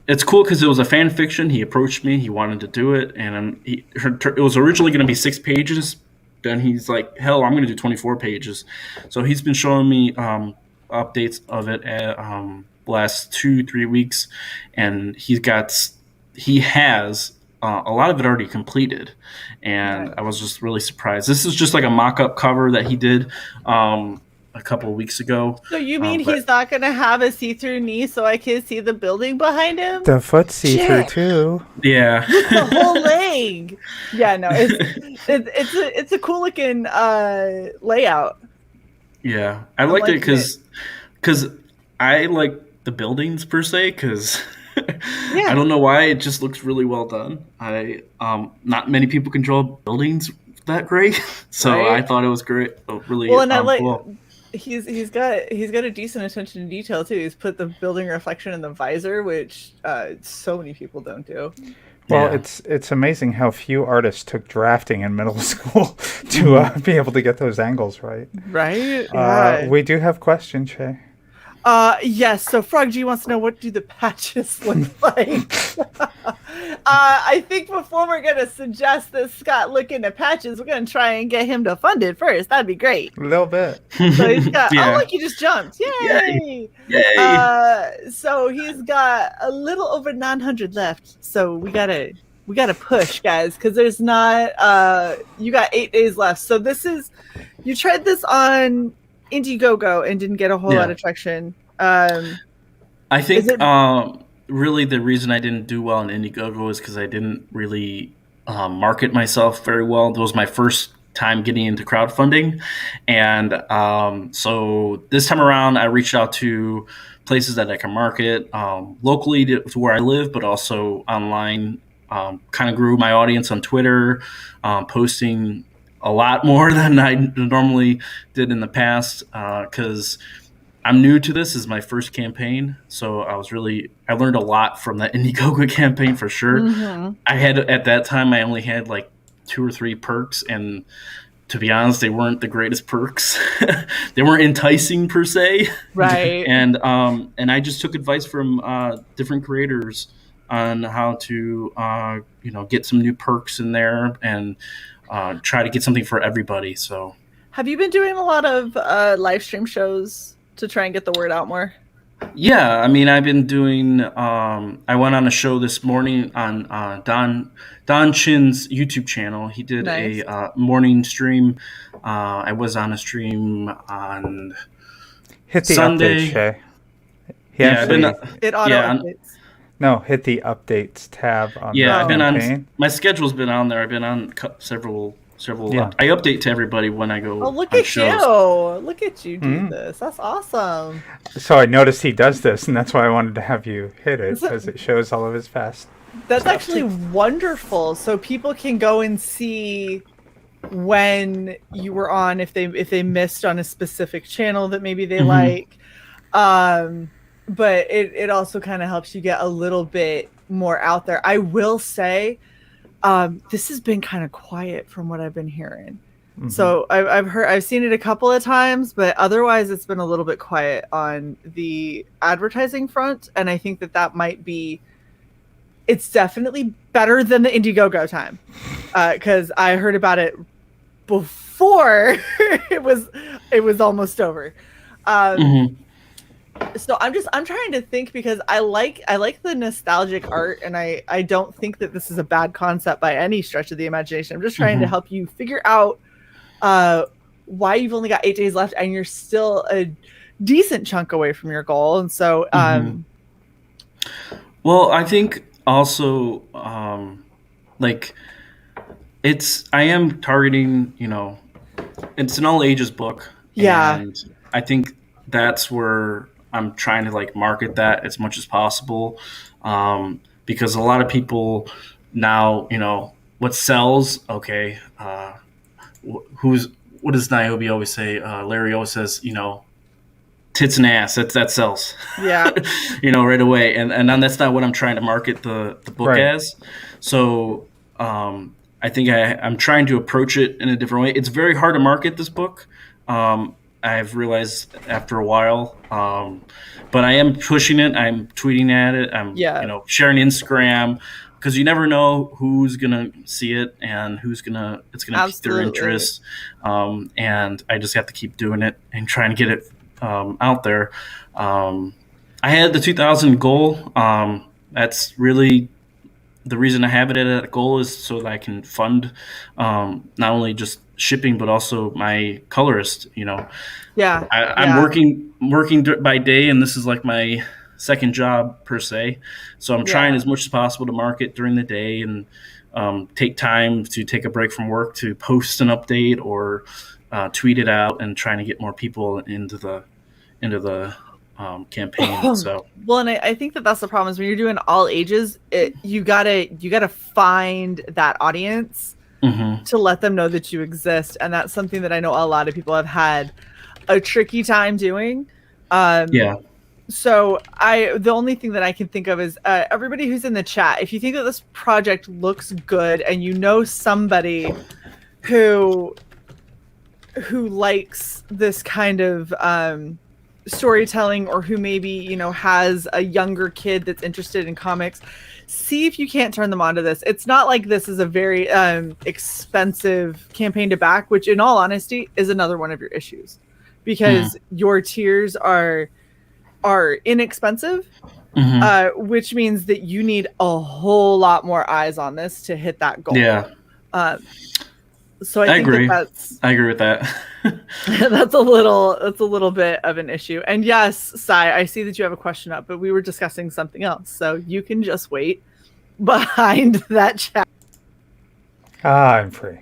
C: it's cool because it was a fan fiction. He approached me, he wanted to do it, and it was originally going to be 6 pages. Then he's like, hell, I'm going to do 24 pages. So he's been showing me updates of it the last 2-3 weeks, and he has a lot of it already completed, and I was just really surprised. This is just like a mock-up cover that he did a couple of weeks ago.
B: So you mean he's not going to have a see-through knee so I can see the building behind him?
A: The foot see-through too.
C: Yeah.
B: With the whole leg. Yeah, no, it's a cool looking layout.
C: Yeah, I liked it because I like the buildings per se because I don't know why, it just looks really well done. Not many people can draw buildings that great, so right? I thought it was great. Really well, and I like. Cool.
B: He's got a decent attention to detail too. He's put the building reflection in the visor, which so many people don't do.
A: Well, it's amazing how few artists took drafting in middle school to be able to get those angles right.
B: Right. Yeah.
A: We do have questions, Shae.
B: Yes. So Frog G wants to know, what do the patches look like? I think before we're gonna suggest that Scott look into patches, we're gonna try and get him to fund it first. That'd be great.
A: A little bit.
B: So he's got. Oh, look, he just jumped! Yay! Yay! So he's got a little over 900 left. So we gotta push, guys, because there's not. You got 8 days left. So you tried this on Indiegogo and didn't get a whole lot of traction.
C: I think really the reason I didn't do well in Indiegogo is because I didn't really market myself very well. It was my first time getting into crowdfunding, and so this time around I reached out to places that I can market locally to where I live, but also online. Kind of grew my audience on Twitter, posting a lot more than I normally did in the past because I'm new to this. This is my first campaign, so I learned a lot from that Indiegogo campaign for sure. Mm-hmm. At that time I only had like 2 or 3 perks, and to be honest, they weren't the greatest perks. They weren't enticing per se,
B: right?
C: And I just took advice from different creators on how to get some new perks in there and try to get something for everybody. So,
B: have you been doing a lot of live stream shows to try and get the word out more?
C: Yeah, I mean, I've been doing. I went on a show this morning on Don Chin's YouTube channel. He did
B: Nice.
C: a morning stream. I was on a stream on
A: Hit the
C: Sunday.
A: updates, Shae. He
C: Yeah, I've been.
A: actually
B: It auto
C: Yeah,
B: updates.
A: no, hit the updates tab on
C: Yeah,
A: the
C: I've been
A: campaign.
C: on. My schedule's been on there. I've been on several.
A: Yeah.
C: I update to everybody when I go
B: Oh, look
C: on
B: at
C: shows.
B: you! Look at you do
A: Mhm.
B: this. That's awesome.
A: So I noticed he does this, and that's why I wanted to have you hit it,
B: Is it-
A: because it shows all of his fast.
B: That's
A: stuff.
B: actually wonderful. So people can go and see when you were on, if they missed on a specific channel that maybe they like. But it also kind of helps you get a little bit more out there. I will say, this has been kind of quiet from what I've been hearing.
A: Mhm.
B: So I've seen it a couple of times, but otherwise it's been a little bit quiet on the advertising front. And I think that might be, it's definitely better than the Indiegogo time. Cause I heard about it before it was almost over. So I'm trying to think, because I like the nostalgic art, and I don't think that this is a bad concept by any stretch of the imagination. I'm just trying to help you figure out why you've only got 8 days left and you're still a decent chunk away from your goal. And so
C: well, I think also like I am targeting, it's an all ages book.
B: Yeah.
C: And I think that's where I'm trying to like market that as much as possible. Because a lot of people now, what sells, okay. What does Niobe always say? Larry always says, tits and ass. That sells.
B: Yeah.
C: Right away. And then that's not what I'm trying to market the book
A: Right.
C: as. So I think I'm trying to approach it in a different way. It's very hard to market this book. I've realized after a while, but I am pushing it. I'm tweeting at it. I'm sharing Instagram, because you never know who's gonna see it and it's gonna pique their interest. And I just have to keep doing it and trying to get it out there. I had the 2,000 goal. That's really the reason I have it at a goal, is so that I can fund not only just shipping but also my colorist. I'm working by day, and this is like my second job per se. So I'm trying as much as possible to market during the day, and take time to take a break from work to post an update or tweet it out, and trying to get more people into the campaign. So
B: well, and I think that's the problem, is when you're doing all ages, you gotta find that audience to let them know that you exist, and that's something that I know a lot of people have had a tricky time doing. So the only thing that I can think of is everybody who's in the chat, if you think that this project looks good and you know somebody who likes this kind of storytelling, or who maybe has a younger kid that's interested in comics, see if you can't turn them onto this. It's not like this is a very expensive campaign to back, which in all honesty is another one of your issues, because your tiers are inexpensive, which means that you need a whole lot more eyes on this to hit that goal. So I think
C: agree.
B: I
C: agree with that.
B: that's a little bit of an issue. And yes, Sai, I see that you have a question up, but we were discussing something else, so you can just wait behind that chat.
A: I'm free.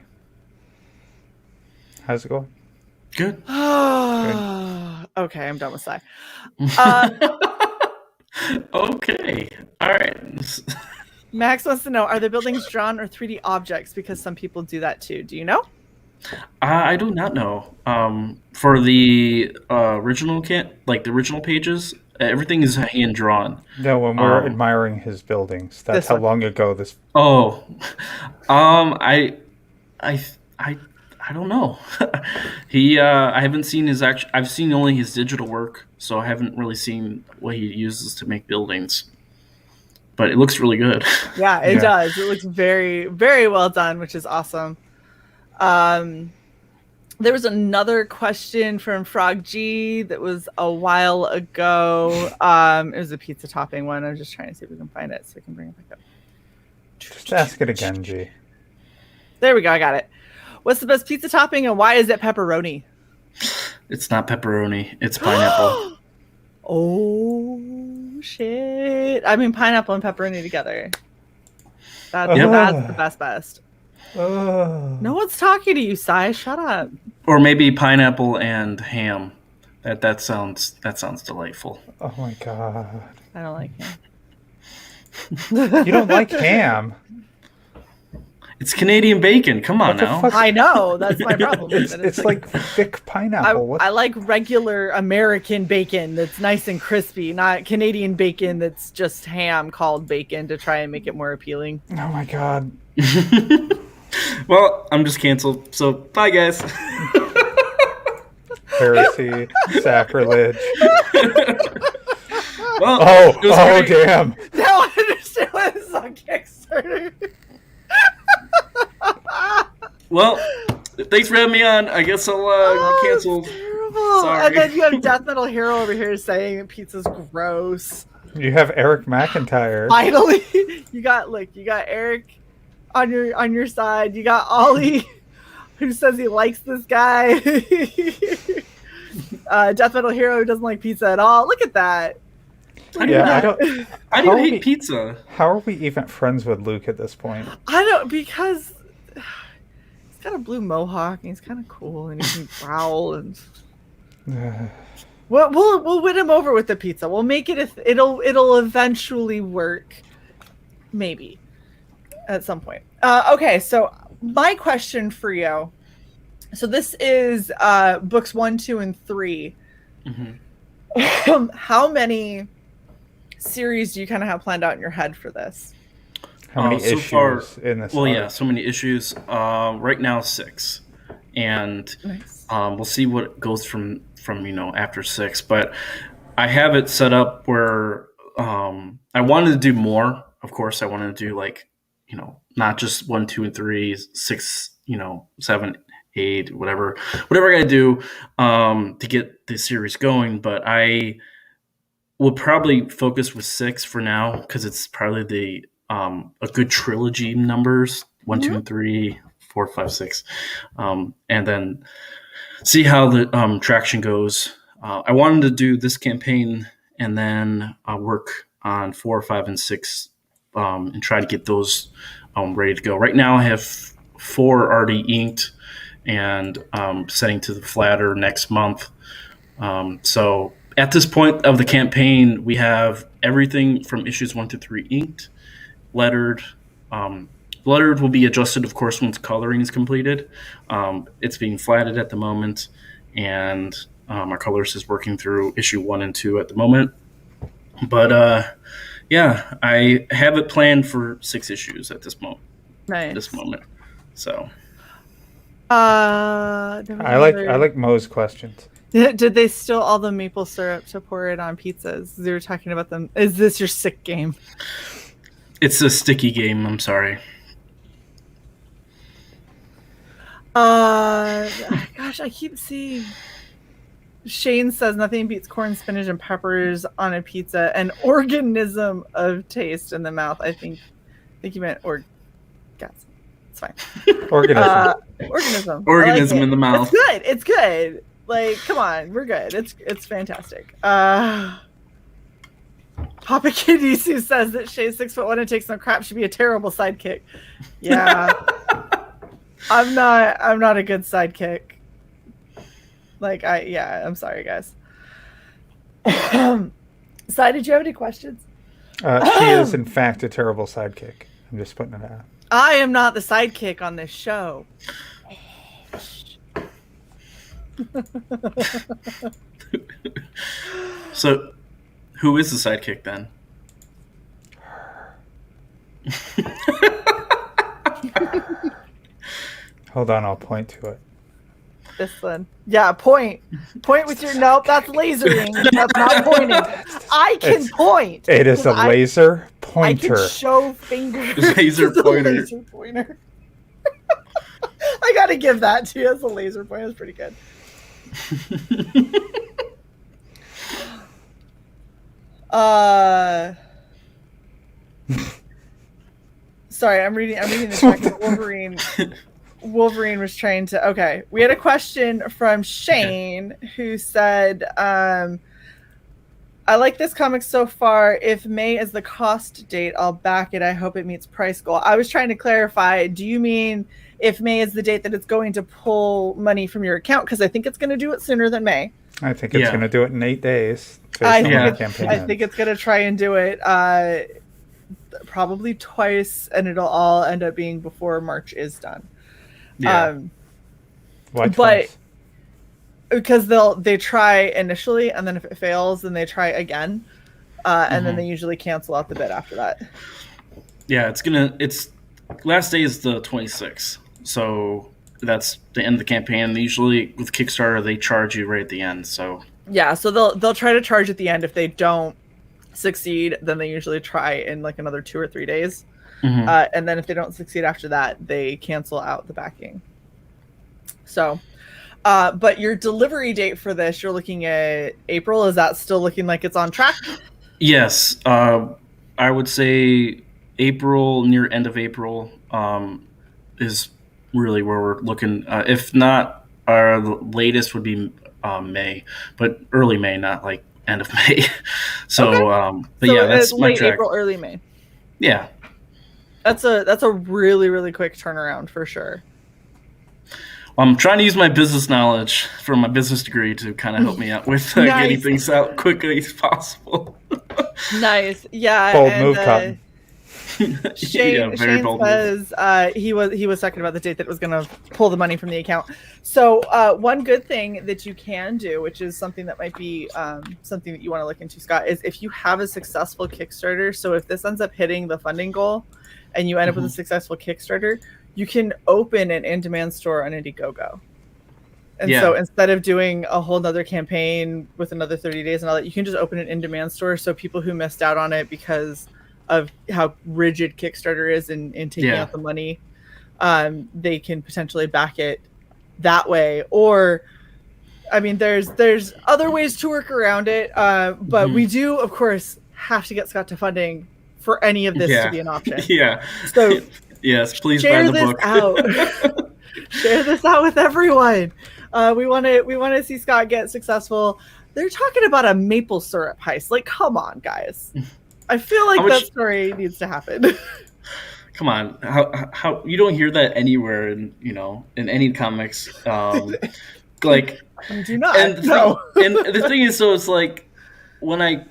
A: How's it going?
C: Good.
B: Okay, I'm done with Sai.
C: Okay. All right.
B: Max wants to know, are the buildings drawn or 3D objects? Because some people do that too. Do you know?
C: I do not know. For the original the original pages, everything is hand drawn.
A: No, when we're admiring his buildings, that's how long ago this.
C: Oh, I don't know. I haven't seen his actual. I've seen only his digital work, so I haven't really seen what he uses to make buildings. But it looks really good.
B: Yeah, it does. It looks very, very well done, which is awesome. There was another question from Frog G that was a while ago. It was a pizza topping one. I'm just trying to see if we can find it so we can bring it back up.
A: Just ask it again, G.
B: There we go. I got it. What's the best pizza topping and why is it pepperoni?
C: It's not pepperoni. It's pineapple.
B: Oh, shit. I mean, pineapple and pepperoni together. That's the best. No one's talking to you, Sai. Shut up.
C: Or maybe pineapple and ham. That sounds delightful.
A: Oh my god.
B: I don't like ham.
A: You don't like ham?
C: It's Canadian bacon. Come on now.
A: Fuck?
B: I know. That's my problem.
A: It's like thick pineapple.
B: I like regular American bacon that's nice and crispy, not Canadian bacon that's just ham called bacon to try and make it more appealing.
A: Oh my god.
C: Well, I'm just canceled. So, bye, guys.
A: Heresy, sacrilege.
C: Well,
A: oh, damn.
B: Now I understand why this is on Kickstarter.
C: Well, thanks for having me on. I guess I'll cancel.
B: Terrible.
C: Sorry.
B: And then you have Death Metal Hero over here saying that pizza's gross.
A: You have Eric McIntyre.
B: Finally, you got Eric on your side. You got Ollie, who says he likes this guy. Death Metal Hero who doesn't like pizza at all. Look at that.
C: I do hate pizza.
A: How are we even friends with Luke at this point?
B: I don't, because he's got a blue mohawk and he's kind of cool and he can growl and we'll win him over with the pizza. We'll make it. It'll eventually work, maybe at some point. Okay, so my question for you. So this is books 1, 2, and 3. Mm-hmm. How many series do you kind of have planned out in your head for this?
A: How many issues
C: far,
A: in this?
C: Well, yeah, so many issues. Right now, 6, and
B: nice.
C: We'll see what goes from after 6. But I have it set up where I wanted to do more. Of course, I wanted to do not just 1, 2, and 3, 6, 7, 8, whatever I got to do to get the series going. But I will probably focus with 6 for now because it's probably a good trilogy numbers 1, 2, and 3, 4, 5, 6, and then see how the traction goes. I wanted to do this campaign and then work on 4, 5, and 6 and try to get those ready to go. Right now I have 4 already inked and setting to the flatter next month. So at this point of the campaign, we have everything from issues 1 to 3 inked, lettered. Lettered will be adjusted, of course, once coloring is completed. It's being flatted at the moment, and our colorist is working through issue 1 and 2 at the moment. But yeah, I have it planned for 6 issues at this moment.
B: Nice.
C: So.
A: I like Mo's questions.
B: Did they steal all the maple syrup to pour it on pizzas? They were talking about them. Is this your sick game?
C: It's a sticky game. I'm sorry.
B: Gosh, I keep seeing. Shane says nothing beats corn, spinach, and peppers on a pizza. An organism of taste in the mouth. I think you meant orgasm. It's fine. Organism.
C: Organism in the mouth.
B: It's good. Like, come on, we're good. It's fantastic. Papa Kiddies says that Shae's 6'1" and takes no crap should be a terrible sidekick. Yeah. I'm not a good sidekick. I'm sorry, guys. Sai, did you have any questions?
A: She is, in fact, a terrible sidekick. I'm just putting it out.
B: I am not the sidekick on this show.
C: So, who is the sidekick then?
A: Hold on, I'll point to it.
B: This one. Yeah, point with your... Nope, that's lasering. That's not pointing. I can point.
A: It is a laser pointer.
B: I can show fingers.
C: Laser pointer.
B: Laser pointer. I gotta give that to you. As a laser point, that's pretty good. Sorry, I'm reading the chat. Wolverine was trying to. Okay, we had a question from Shane who said, "I like this comic so far. If May is the cost date, I'll back it. I hope it meets price goal." I was trying to clarify. Do you mean if May is the date that it's going to pull money from your account? Because I think it's going to do it sooner than May.
A: I think it's going to do it in 8 days.
B: I think it's going to try and do it probably twice, and it'll all end up being before March is done.
C: Yeah.
A: Why twice?
B: Because they try initially, and then if it fails, then they try again, and then they usually cancel out the bid after that.
C: Yeah, it's last day is the 26th, so that's the end of the campaign. Usually with Kickstarter, they charge you right at the end. So
B: yeah, so they'll try to charge at the end. If they don't succeed, then they usually try in like another 2 or 3 days, and then if they don't succeed after that, they cancel out the backing. So. But your delivery date for this, you're looking at April. Is that still looking like it's on track?
C: Yes. I would say April, near end of April, is really where we're looking. If not, our latest would be May, but early May, not like end of May. So,
B: okay.
C: But yeah, that's my
B: late
C: track.
B: April, early May.
C: Yeah.
B: That's a really, really quick turnaround for sure.
C: I'm trying to use my business knowledge from my business degree to kind of help me out with getting things out quickly as possible.
B: Nice, yeah.
A: Bold move, Cotton.
B: Shane says he was talking about the date that was going to pull the money from the account. So one good thing that you can do, which is something that might be something that you want to look into, Scott, is if you have a successful Kickstarter. So if this ends up hitting the funding goal, and you end up with a successful Kickstarter, you can open an in-demand store on Indiegogo. And so instead of doing a whole nother campaign with another 30 days and all that, you can just open an in-demand store. So people who missed out on it because of how rigid Kickstarter is in taking out the money, they can potentially back it that way. Or, I mean, there's other ways to work around it. But we do, of course, have to get Scott to funding for any of this to be an option. So
C: yes, please
B: share
C: buy the
B: this
C: book.
B: out. Share this out with everyone. We want to see Scott get successful. They're talking about a maple syrup heist. Like, come on, guys. I feel like that story needs to happen.
C: Come on, how you don't hear that anywhere in any comics. Like,
B: you do not.
C: And the thing is, so it's like when I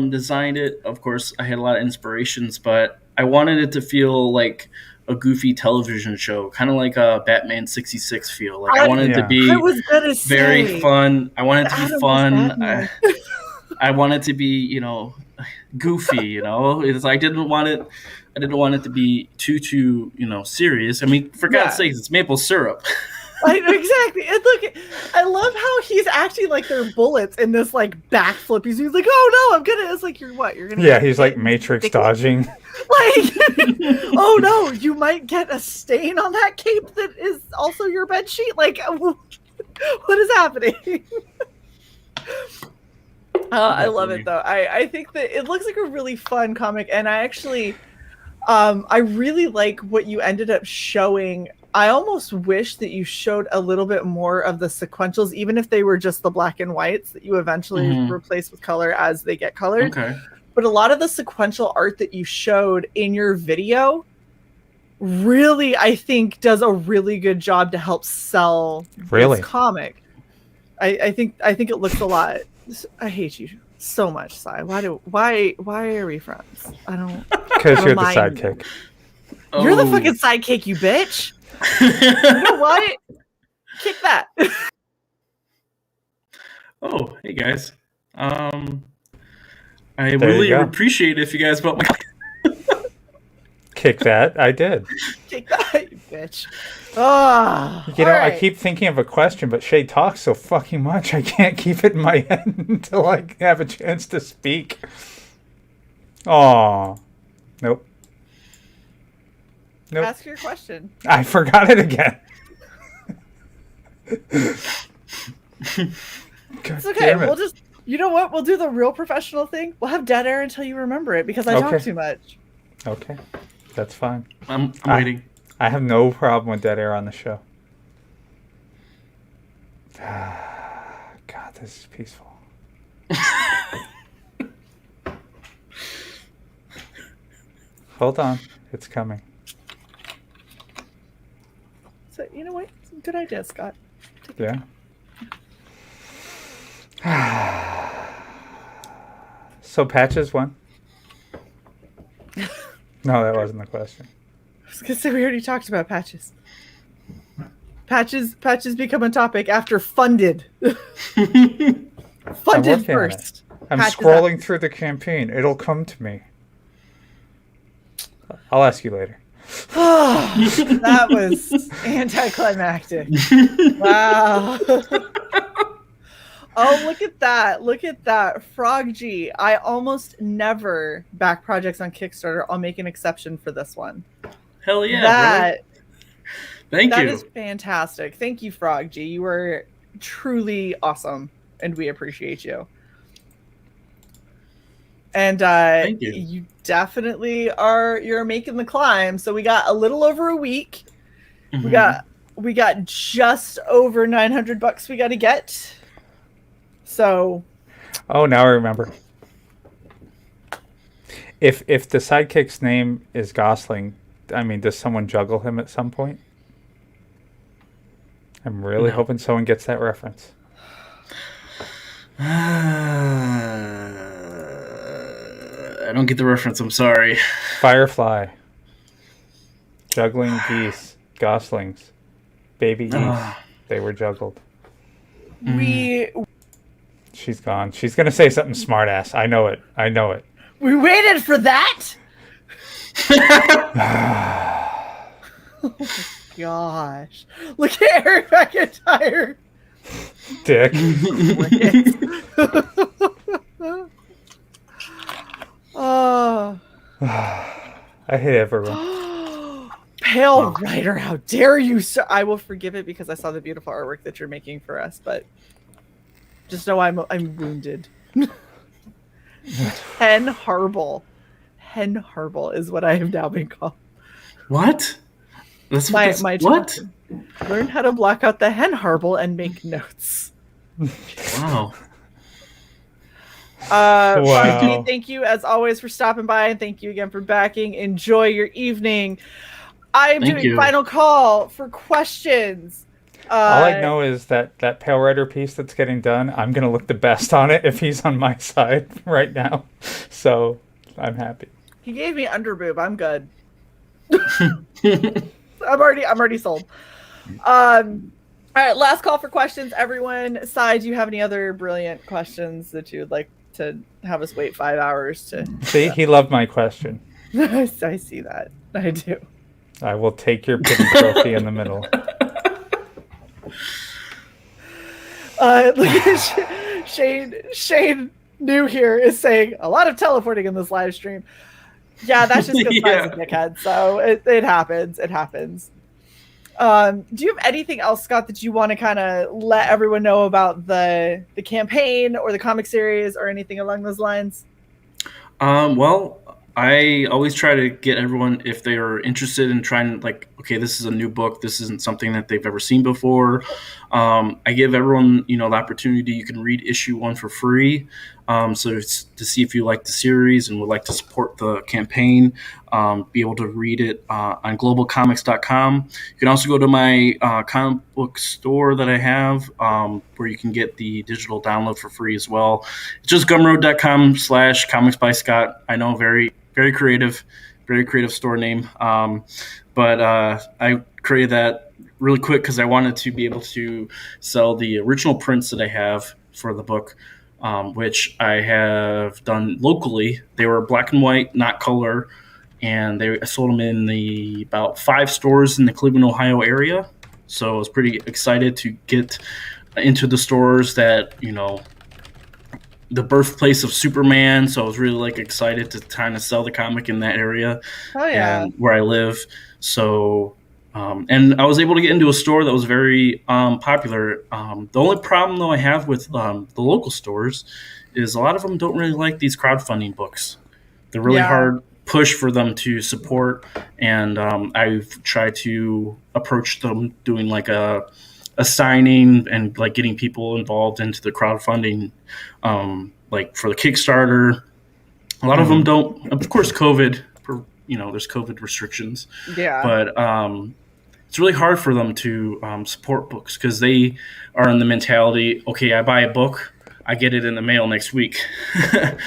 C: designed it. Of course, I had a lot of inspirations, but I wanted it to feel like a goofy television show, kind of like a Batman 66 feel. Like I wanted it to be very fun. I wanted it to be fun. I wanted to be, goofy. It's I didn't want it to be too serious. I mean, for God's sakes, it's maple syrup.
B: Exactly. And look, I love how he's acting like they're bullets in this like backflip. He's like, "Oh no, I'm gonna." It's like, "You're what? You're gonna."
A: Yeah, he's like Matrix dodging.
B: Like, oh no, you might get a stain on that cape that is also your bed sheet. Like, what is happening? I love it though. I think that it looks like a really fun comic, and I actually, I really like what you ended up showing. I almost wish that you showed a little bit more of the sequentials, even if they were just the black and whites that you eventually replace with color as they get colored. Okay. But a lot of the sequential art that you showed in your video really, I think, does a really good job to help sell this comic. I think it looks a lot. I hate you so much, Cy. Why are we friends? I don't.
A: Because you're the sidekick.
B: You're the fucking sidekick, you bitch. You know what? Kick that.
C: Oh, hey guys. I really appreciate it if you guys bought my.
A: Kick that. I did.
B: Kick that, you bitch. Oh,
A: I keep thinking of a question, but Shae talks so fucking much, I can't keep it in my head until I have a chance to speak. Aw. Nope.
B: Ask your question.
A: I forgot it again.
B: It's okay. We'll just, you know what? We'll do the real professional thing. We'll have dead air until you remember it because I talk too much.
A: Okay, that's fine.
C: I'm waiting.
A: I have no problem with dead air on the show. God, this is peaceful. Hold on, it's coming.
B: So, you know what? Good idea, Scott.
A: Yeah. So Patches won? No, that wasn't the question.
B: I was gonna say we already talked about Patches. Patches become a topic after funded. Funded first.
A: I'm scrolling through the campaign. It'll come to me. I'll ask you later.
B: That was anticlimactic. Wow. Oh, look at that. Look at that. Frog G. I almost never back projects on Kickstarter. I'll make an exception for this one.
C: Hell yeah. Really? Thank you.
B: That is fantastic. Thank you, Frog G. You were truly awesome, and we appreciate you. And
C: thank you.
B: You definitely are. You're making the climb. So we got a little over a week. Mm-hmm. We got just over $900 we got to get. So.
A: Oh, now I remember. If the sidekick's name is Gosling, I mean, does someone juggle him at some point? I'm really hoping someone gets that reference.
C: I don't get the reference. I'm sorry.
A: Firefly. Juggling geese. Goslings. Baby geese. They were juggled. She's gone. She's going to say something smart-ass. I know it.
B: We waited for that? Oh my gosh. Look at Eric McIntyre.
A: Dick.
B: Oh.
A: I hate everyone.
B: Pale Rider, how dare you, sir? I will forgive it because I saw the beautiful artwork that you're making for us, but just know I'm wounded. Hen Harble. Hen Harble is what I have now been called.
C: What?
B: That's my what? Learn how to block out the Hen Harble and make notes.
C: Wow.
B: Wow. Thank you as always for stopping by, and thank you again for backing. Enjoy your evening. I am doing final call for questions.
A: All I know is that Pale Rider piece that's getting done, I'm going to look the best on it if he's on my side right now. So I'm happy.
B: He gave me underboob. I'm good. I'm already sold. All right, last call for questions. Everyone, Sai, do you have any other brilliant questions that you'd like to have us wait 5 hours to?
A: See, he loved my question.
B: I see that. I do.
A: I will take your pity trophy in the middle.
B: Look at Shane New here is saying a lot of teleporting in this live stream. Yeah, that's just because Sai's a dickhead. So it happens. It happens. Do you have anything else, Scott, that you want to kind of let everyone know about the campaign or the comic series or anything along those lines?
C: Well, I always try to get everyone, if they are interested in trying, like, okay, this is a new book. This isn't something that they've ever seen before. I give everyone, the opportunity. You can read issue 1 for free. So it's to see if you like the series and would like to support the campaign, be able to read it on globalcomics.com. You can also go to my comic book store that I have, where you can get the digital download for free as well. It's just gumroad.com/comics by Scott. I know, very, very creative store name. But I created that really quick because I wanted to be able to sell the original prints that I have for the book, which I have done locally. They were black and white, not color, and I sold them in about 5 stores in the Cleveland, Ohio area. So I was pretty excited to get into the stores that, the birthplace of Superman. So I was really excited to kind of sell the comic in that area.
B: Oh, yeah.
C: And where I live. So And I was able to get into a store that was very popular. The only problem, though, I have with the local stores is a lot of them don't really like these crowdfunding books. They're really hard push for them to support, and I've tried to approach them doing like a signing and like getting people involved into the crowdfunding, like for the Kickstarter. A lot of them don't. Of course, COVID. There's COVID restrictions.
B: Yeah.
C: But it's really hard for them to support books because they are in the mentality, okay, I buy a book, I get it in the mail next week. They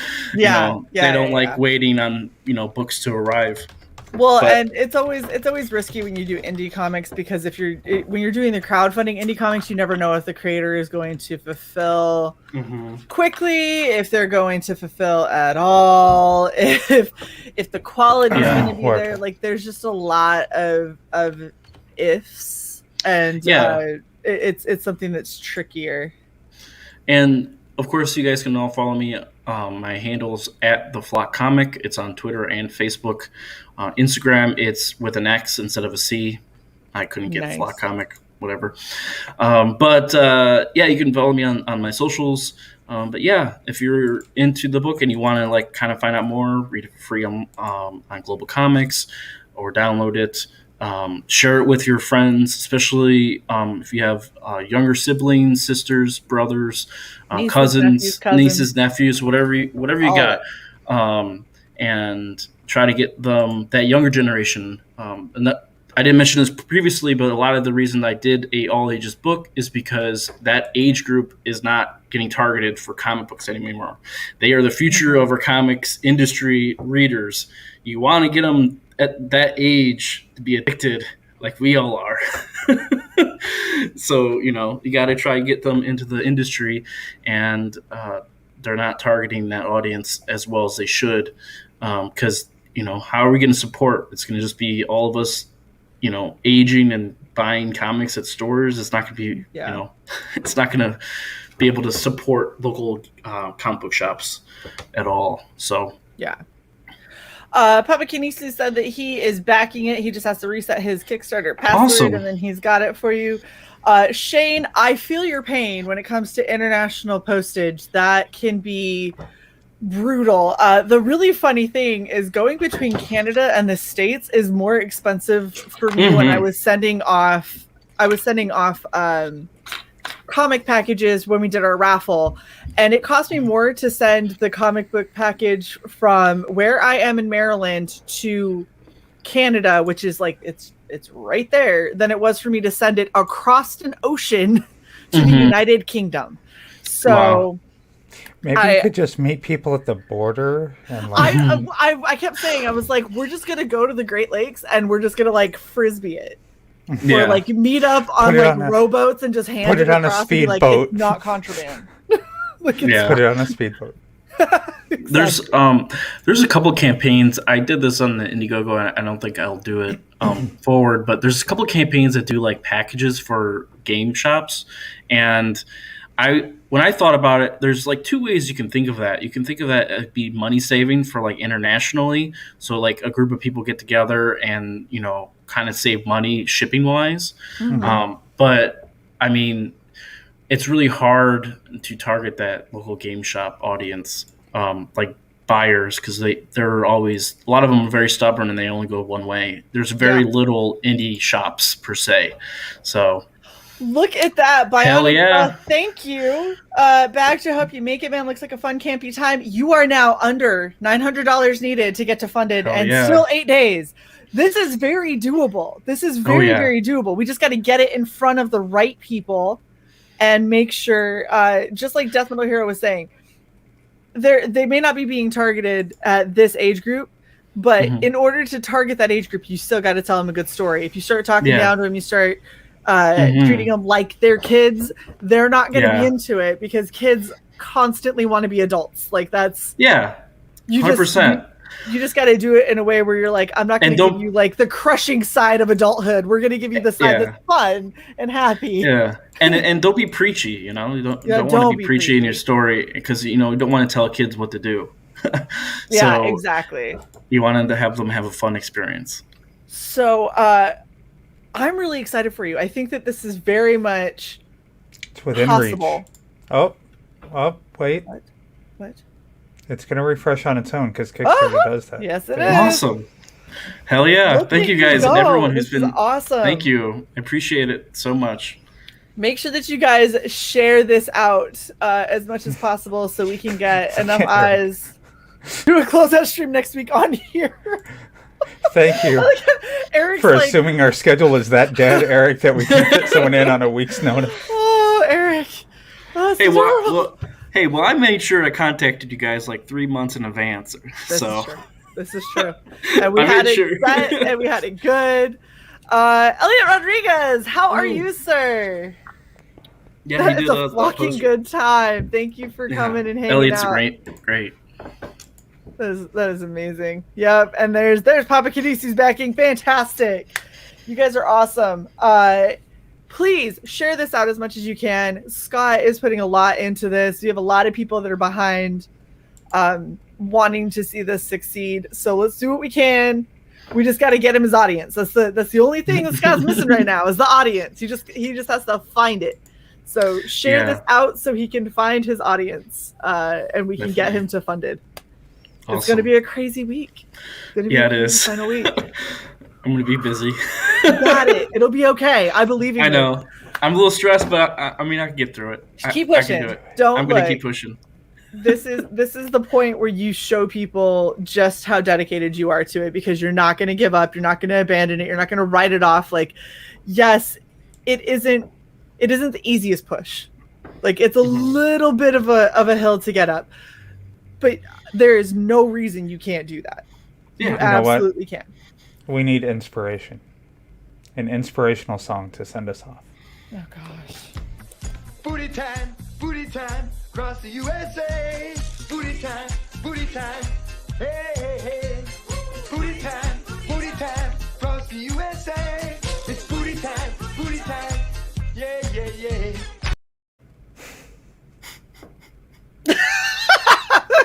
C: don't like waiting on books to arrive.
B: Well, and it's always risky when you do indie comics, because when you're doing the crowdfunding indie comics, you never know if the creator is going to fulfill quickly, if they're going to fulfill at all, if the quality is going to be there. Like, there's just a lot of ifs, and it's something that's trickier.
C: And of course, you guys can all follow me. My handle's at the Flock Comic. It's on Twitter and Facebook. Instagram, it's with an X instead of a C. I couldn't get Flock Comic, whatever. You can follow me on my socials. But yeah, if you're into the book and you want to like kind of find out more, read it for free on Global Comics or download it. Share it with your friends, especially if you have younger siblings, sisters, brothers, cousins, nieces, nephews, whatever you got, and try to get them, that younger generation. And I didn't mention this previously, but a lot of the reason I did a all ages book is because that age group is not getting targeted for comic books anymore. They are the future of our comics industry readers. You want to get them at that age to be addicted like we all are. So, you got to try and get them into the industry, and they're not targeting that audience as well as they should. Because, how are we going to support? It's going to just be all of us, aging and buying comics at stores. It's not going to be, it's not going to be able to support local comic book shops at all. So,
B: yeah. Papa Kinesi said that he is backing it. He just has to reset his Kickstarter password, and then he's got it for you. Shane, I feel your pain when it comes to international postage. That can be brutal. The really funny thing is going between Canada and the States is more expensive for me when I was sending off comic packages when we did our raffle, and it cost me more to send the comic book package from where I am in Maryland to Canada, which is like it's right there, than it was for me to send it across an ocean to the United Kingdom. So
A: maybe you could just meet people at the border. And
B: I kept saying, I was like, we're just gonna go to the Great Lakes and we're just gonna like frisbee it. Or like meet up on rowboats and just hand it across and be like, it's not contraband.
A: Put it on a speedboat.
B: Exactly.
C: There's a couple campaigns. I did this on the Indiegogo, and I don't think I'll do it forward. But there's a couple campaigns that do like packages for game shops, and when I thought about it, there's like two ways you can think of that. You can think of that as be money saving for like internationally. So like a group of people get together and kind of save money shipping wise. But I mean, it's really hard to target that local game shop audience, like buyers, because they're always, a lot of them are very stubborn and they only go one way. There's very little indie shops per se. So
B: look at that.
C: Hell yeah.
B: Thank you. Back to Hope You Make It Man looks like a fun campy time. You are now under $900 needed to get to funded, still 8 days. This is very doable. This is very, very doable. We just got to get it in front of the right people and make sure, just like Death Metal Hero was saying, they may not be being targeted at this age group, but in order to target that age group, you still got to tell them a good story. If you start talking down to them, you start treating them like they're kids, they're not going to be into it, because kids constantly want to be adults. Like that's
C: 100%.
B: You just got to do it in a way where you're like, I'm not going to give you like the crushing side of adulthood. We're going to give you the side that's fun and happy.
C: Yeah. And don't be preachy, you don't want to be preachy in your story, because you don't want to tell kids what to do.
B: Yeah, exactly.
C: You want to have them have a fun experience.
B: So I'm really excited for you. I think that this is very much
A: It's within
B: possible.
A: reach. Oh, wait.
B: What?
A: It's going to refresh on its own because Kickstarter does that.
B: Yes, it
A: But
B: is.
C: Awesome. Hell yeah.
B: Look
C: Thank
B: at
C: you guys
B: you
C: and
B: go.
C: everyone who's
B: This is
C: been
B: awesome.
C: Thank you. I appreciate it so much.
B: Make sure that you guys share this out as much as possible so we can get enough eyes to a closeout stream next week on here.
A: Thank you
B: Eric's
A: for
B: like,
A: assuming our schedule is that dead, Eric, that we can fit someone in on a week's notice.
B: oh, Eric. Oh,
C: Hey, well, I made sure I contacted you guys like 3 months in advance.
B: This is true. And we
C: I
B: had
C: made
B: it
C: sure.
B: set and we had it good. Elliot Rodriguez, how are you, sir?
C: Yeah,
B: That
C: he
B: is
C: did
B: a
C: the
B: fucking
C: poster.
B: good time. Thank you for
C: Yeah.
B: coming and hanging
C: Elliot's
B: out.
C: great.
B: That is amazing. Yep, and there's Papa Kadisi's backing. Fantastic. You guys are awesome. Please share this out as much as you can. Scott is putting a lot into this. You have a lot of people that are behind wanting to see this succeed. So let's do what we can. We just got to get him his audience. That's the only thing that Scott's missing right now is the audience. He just has to find it. So share this out so he can find his audience, and we can get him to funded.
C: Awesome.
B: It's going to be a crazy week. It's gonna be a crazy final week.
C: I'm going to be busy.
B: You got it. It'll be okay. I believe in you.
C: I know. I'm a little stressed, but I mean, I can get through it.
B: Just keep
C: I
B: pushing.
C: can do it.
B: Don't
C: I'm going to
B: look.
C: keep pushing.
B: This is the point where you show people just how dedicated you are to it, because you're not going to give up. You're not going to abandon it. You're not going to write it off. Like, yes, it isn't the easiest push. Like, it's a little bit of a hill to get up, but there is no reason you can't do that.
C: Yeah.
B: You
A: You know what?
B: absolutely can.
A: We need inspiration. An inspirational song to send us off.
B: Oh gosh.
D: Booty time, across the USA. Booty time, hey, hey, hey. Booty time, across the USA. It's booty time, yeah, yeah, yeah.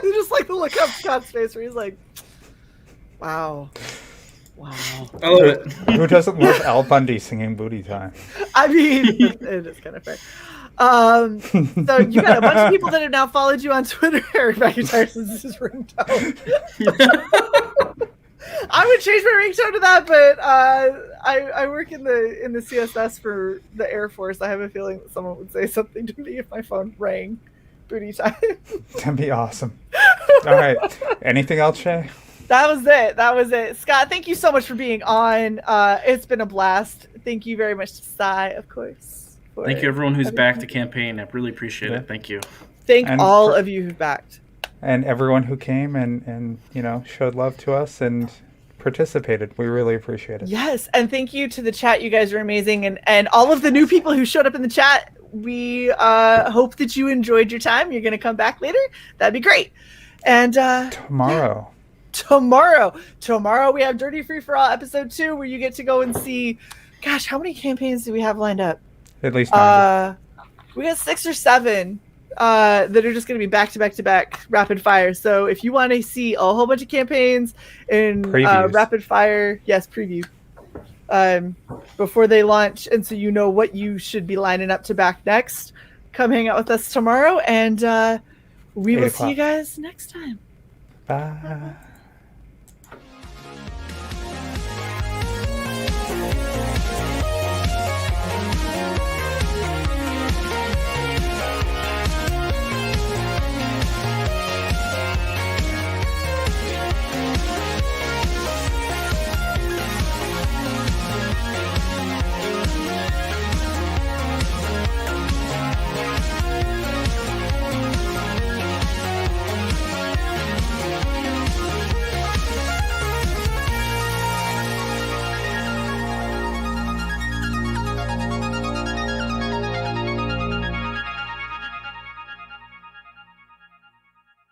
B: Just like the look up Scott's face where he's like, wow.
C: I love it.
A: Who doesn't love Al Bundy singing Booty Time?
B: I mean, it is kind of fair. So you got a bunch of people that have now followed you on Twitter, Eric McIntyre, since this is ringtone. I would change my ringtone to that, but I work in the CSS for the Air Force. I have a feeling that someone would say something to me if my phone rang. Booty time.
A: That'd be awesome. All right. Anything else, Shae?
B: That was it. Scott, thank you so much for being on. It's been a blast. Thank you very much to CY, of course.
C: Thank you, everyone who's backed the campaign. I really appreciate it. Thank you.
B: Thank all of you who backed.
A: And everyone who came and showed love to us and participated. We really appreciate it.
B: Yes, and thank you to the chat. You guys are amazing. And all of the new people who showed up in the chat, we hope that you enjoyed your time. You're going to come back later. That'd be great. And
A: Tomorrow
B: we have Dirty Free For All episode 2, where you get to go and see, gosh, how many campaigns do we have lined up?
A: At least 90.
B: We got 6 or 7 that are just going to be back rapid fire. So if you want to see a whole bunch of campaigns in rapid fire, preview before they launch, and so you know what you should be lining up to back next, come hang out with us tomorrow, and we will see you guys next time.
A: Bye.